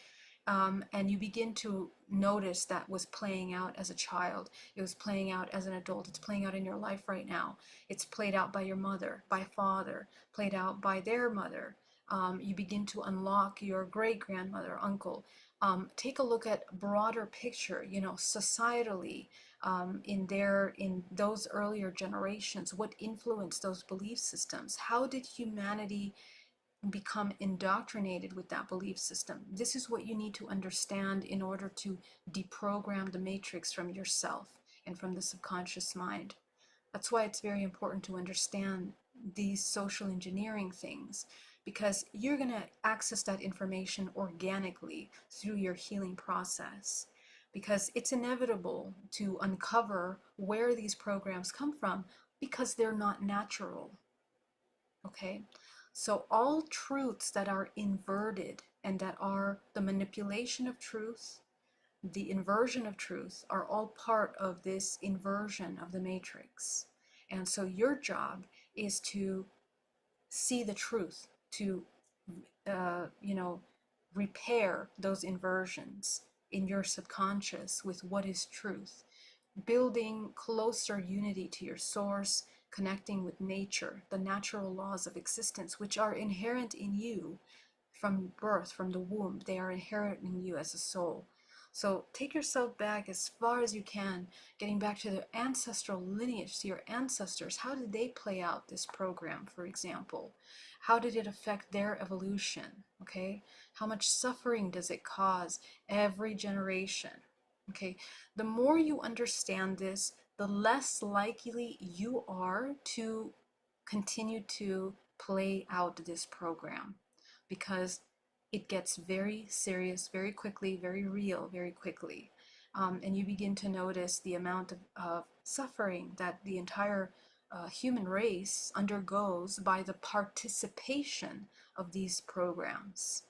And you begin to notice that was playing out as a child, it was playing out as an adult, it's playing out in your life right now, it's played out by your mother, by father, played out by their mother. You begin to unlock your great-grandmother, uncle, Take a look at broader picture, you know, societally, in those earlier generations, what influenced those belief systems? How did humanity become indoctrinated with that belief system? This is what you need to understand in order to deprogram the matrix from yourself and from the subconscious mind. That's why it's very important to understand these social engineering things, because you're going to access that information organically through your healing process. Because it's inevitable to uncover where these programs come from because they're not natural. Okay? So, all truths that are inverted and that are the manipulation of truth, the inversion of truth, are all part of this inversion of the matrix. And so your job is to see the truth, to you know, repair those inversions in your subconscious with what is truth, building closer unity to your source, connecting with nature, the natural laws of existence, which are inherent in you from birth, from the womb. They are inherent in you as a soul. So take yourself back as far as you can, getting back to the ancestral lineage, to your ancestors. How did they play out this program, for example? How did it affect their evolution? Okay? How much suffering does it cause every generation? Okay? The more you understand this, the less likely you are to continue to play out this program, because it gets very serious very quickly, very real very quickly. And you begin to notice the amount of suffering that the entire human race undergoes by the participation of these programs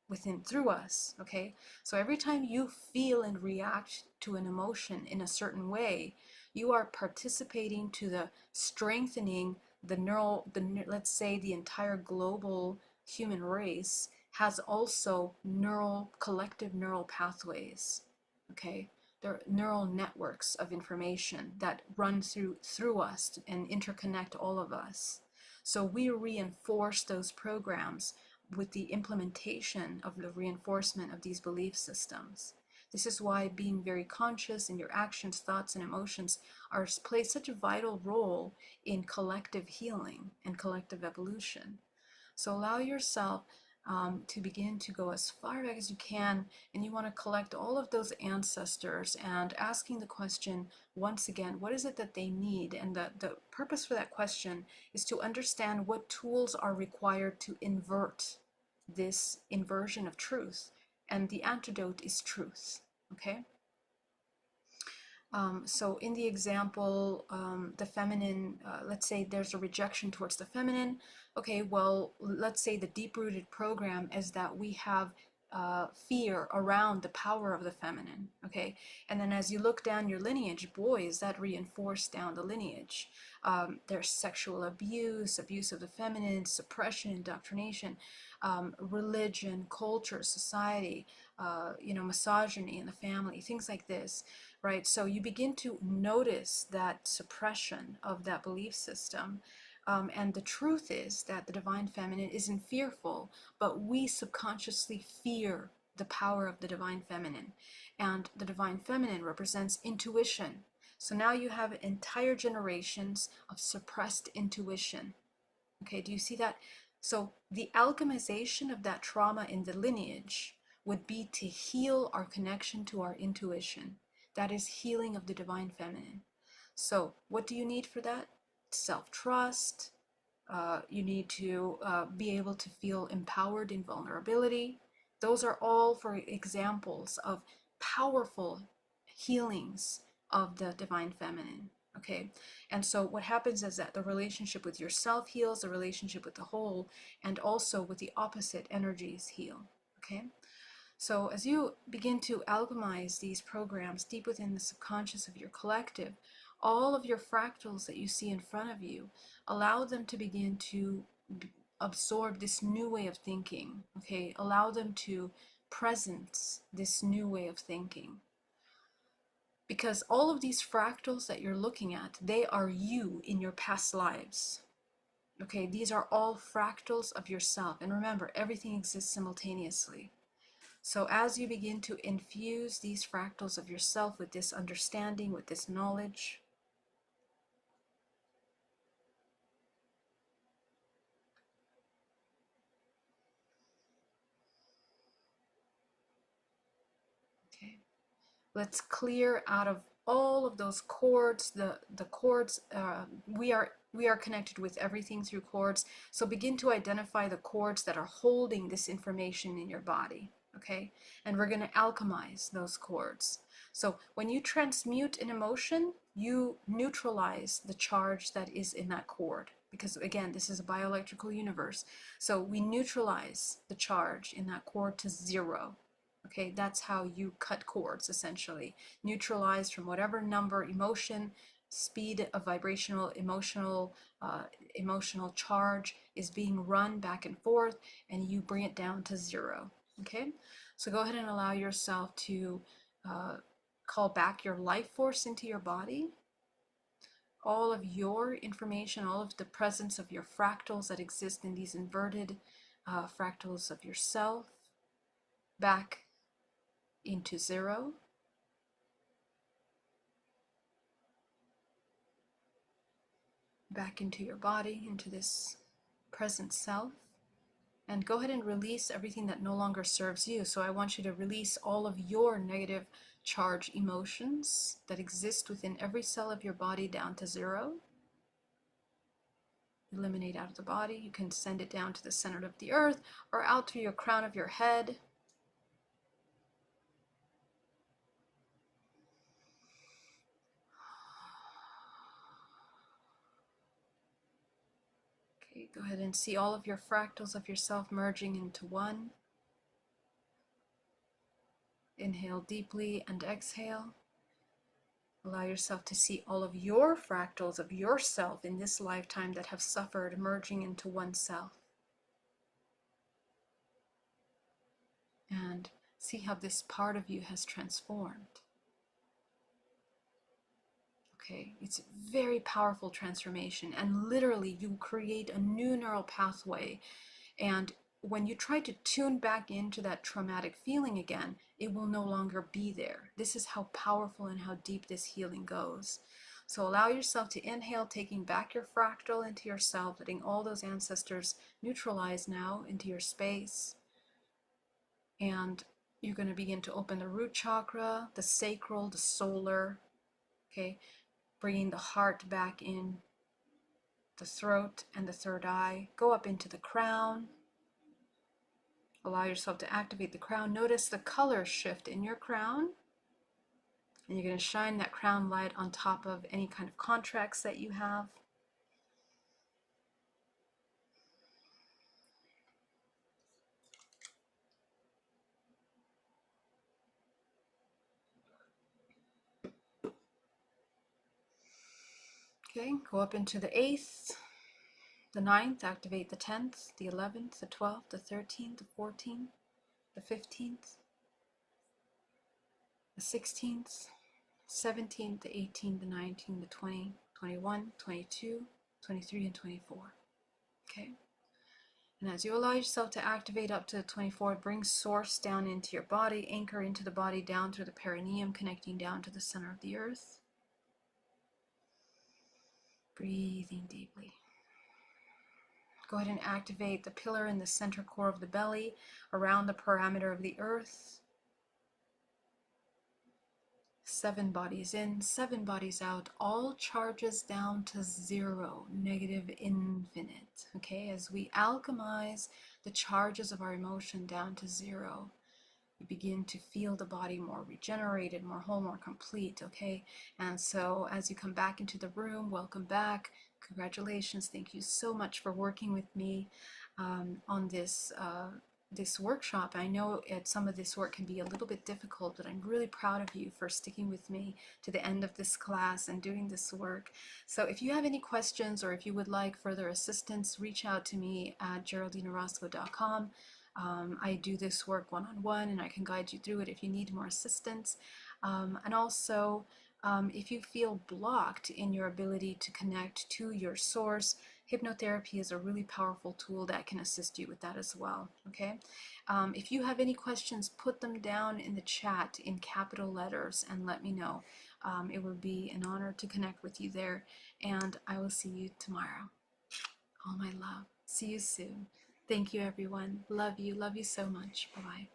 within through us. Okay, so every time you feel and react to an emotion in a certain way, you are participating to the strengthening the neural, let's say the entire global human race has also collective neural pathways. Okay, there are neural networks of information that run through us and interconnect all of us. So we reinforce those programs with the implementation of the reinforcement of these belief systems. This is why being very conscious in your actions, thoughts, and emotions play such a vital role in collective healing and collective evolution. So allow yourself to begin to go as far back as you can, and you want to collect all of those ancestors and asking the question once again, what is it that they need? And the purpose for that question is to understand what tools are required to invert this inversion of truth. And the antidote is truth. Okay? So in the example, the feminine, let's say there's a rejection towards the feminine. Okay, well, let's say the deep-rooted program is that we have fear around the power of the feminine. Okay, and then as you look down your lineage, boy, is that reinforced down the lineage. There's sexual abuse, abuse of the feminine, suppression, indoctrination, religion, culture, society, misogyny in the family, things like this, right? So you begin to notice that suppression of that belief system. And the truth is that the divine feminine isn't fearful, but we subconsciously fear the power of the divine feminine. And the divine feminine represents intuition. So now you have entire generations of suppressed intuition. Okay, do you see that? So the alchemization of that trauma in the lineage would be to heal our connection to our intuition. That is healing of the divine feminine. So what do you need for that? Self-trust. You need to be able to feel empowered in vulnerability. Those are all for examples of powerful healings of the divine feminine. Okay, and so what happens is that the relationship with yourself heals, the relationship with the whole, and also with the opposite energies heal. Okay, so as you begin to alchemize these programs deep within the subconscious of your collective, all of your fractals that you see in front of you, allow them to begin to absorb this new way of thinking. Okay, allow them to presence this new way of thinking. Because all of these fractals that you're looking at, they are you in your past lives. Okay, these are all fractals of yourself. And remember, everything exists simultaneously. So as you begin to infuse these fractals of yourself with this understanding, with this knowledge, okay, let's clear out of all of those cords, the cords. We are connected with everything through cords. So begin to identify the cords that are holding this information in your body. Okay, and we're going to alchemize those cords. So when you transmute an emotion, you neutralize the charge that is in that cord. Because again, this is a bioelectrical universe. So we neutralize the charge in that cord to zero. Okay, that's how you cut cords, essentially. Neutralize from whatever number, emotion, speed of vibrational, emotional charge is being run back and forth, and you bring it down to zero. Okay, so go ahead and allow yourself to call back your life force into your body. All of your information, all of the presence of your fractals that exist in these inverted fractals of yourself back into zero. Back into your body, into this present self. And go ahead and release everything that no longer serves you. So I want you to release all of your negative charge emotions that exist within every cell of your body down to zero. Eliminate out of the body. You can send it down to the center of the earth or out through your crown of your head. Okay, go ahead and see all of your fractals of yourself merging into one. Inhale deeply and exhale. Allow yourself to see all of your fractals of yourself in this lifetime that have suffered merging into one self. And see how this part of you has transformed. Okay, it's a very powerful transformation, and literally you create a new neural pathway. And when you try to tune back into that traumatic feeling again, it will no longer be there. This is how powerful and how deep this healing goes. So allow yourself to inhale, taking back your fractal into yourself, letting all those ancestors neutralize now into your space. And you're going to begin to open the root chakra, the sacral, the solar, okay? Bringing the heart back in, the throat and the third eye. Go up into the crown. Allow yourself to activate the crown. Notice the color shift in your crown. And you're going to shine that crown light on top of any kind of contracts that you have. Okay, go up into the 8th, the 9th, activate the 10th, the 11th, the 12th, the 13th, the 14th, the 15th, the 16th, 17th, the 18th, the 19th, the 20, 21, 22, 23, and 24. Okay. And as you allow yourself to activate up to the 24, bring source down into your body, anchor into the body down through the perineum, connecting down to the center of the earth. Breathing deeply. Go ahead and activate the pillar in the center core of the belly, around the parameter of the earth. 7 bodies in, 7 bodies out, all charges down to zero, negative infinite. Okay, as we alchemize the charges of our emotion down to zero, we begin to feel the body more regenerated, more whole, more complete. Okay, and so as you come back into the room, welcome back. Congratulations. Thank you so much for working with me on this workshop. I know some of this work can be a little bit difficult, but I'm really proud of you for sticking with me to the end of this class and doing this work. So if you have any questions or if you would like further assistance, reach out to me at geraldineroscoe.com. I do this work one-on-one and I can guide you through it if you need more assistance. And also, If you feel blocked in your ability to connect to your source, hypnotherapy is a really powerful tool that can assist you with that as well. Okay. If you have any questions, put them down in the chat in capital letters and let me know. It would be an honor to connect with you there, and I will see you tomorrow. All my love. See you soon. Thank you, everyone. Love you. Love you so much. Bye-bye.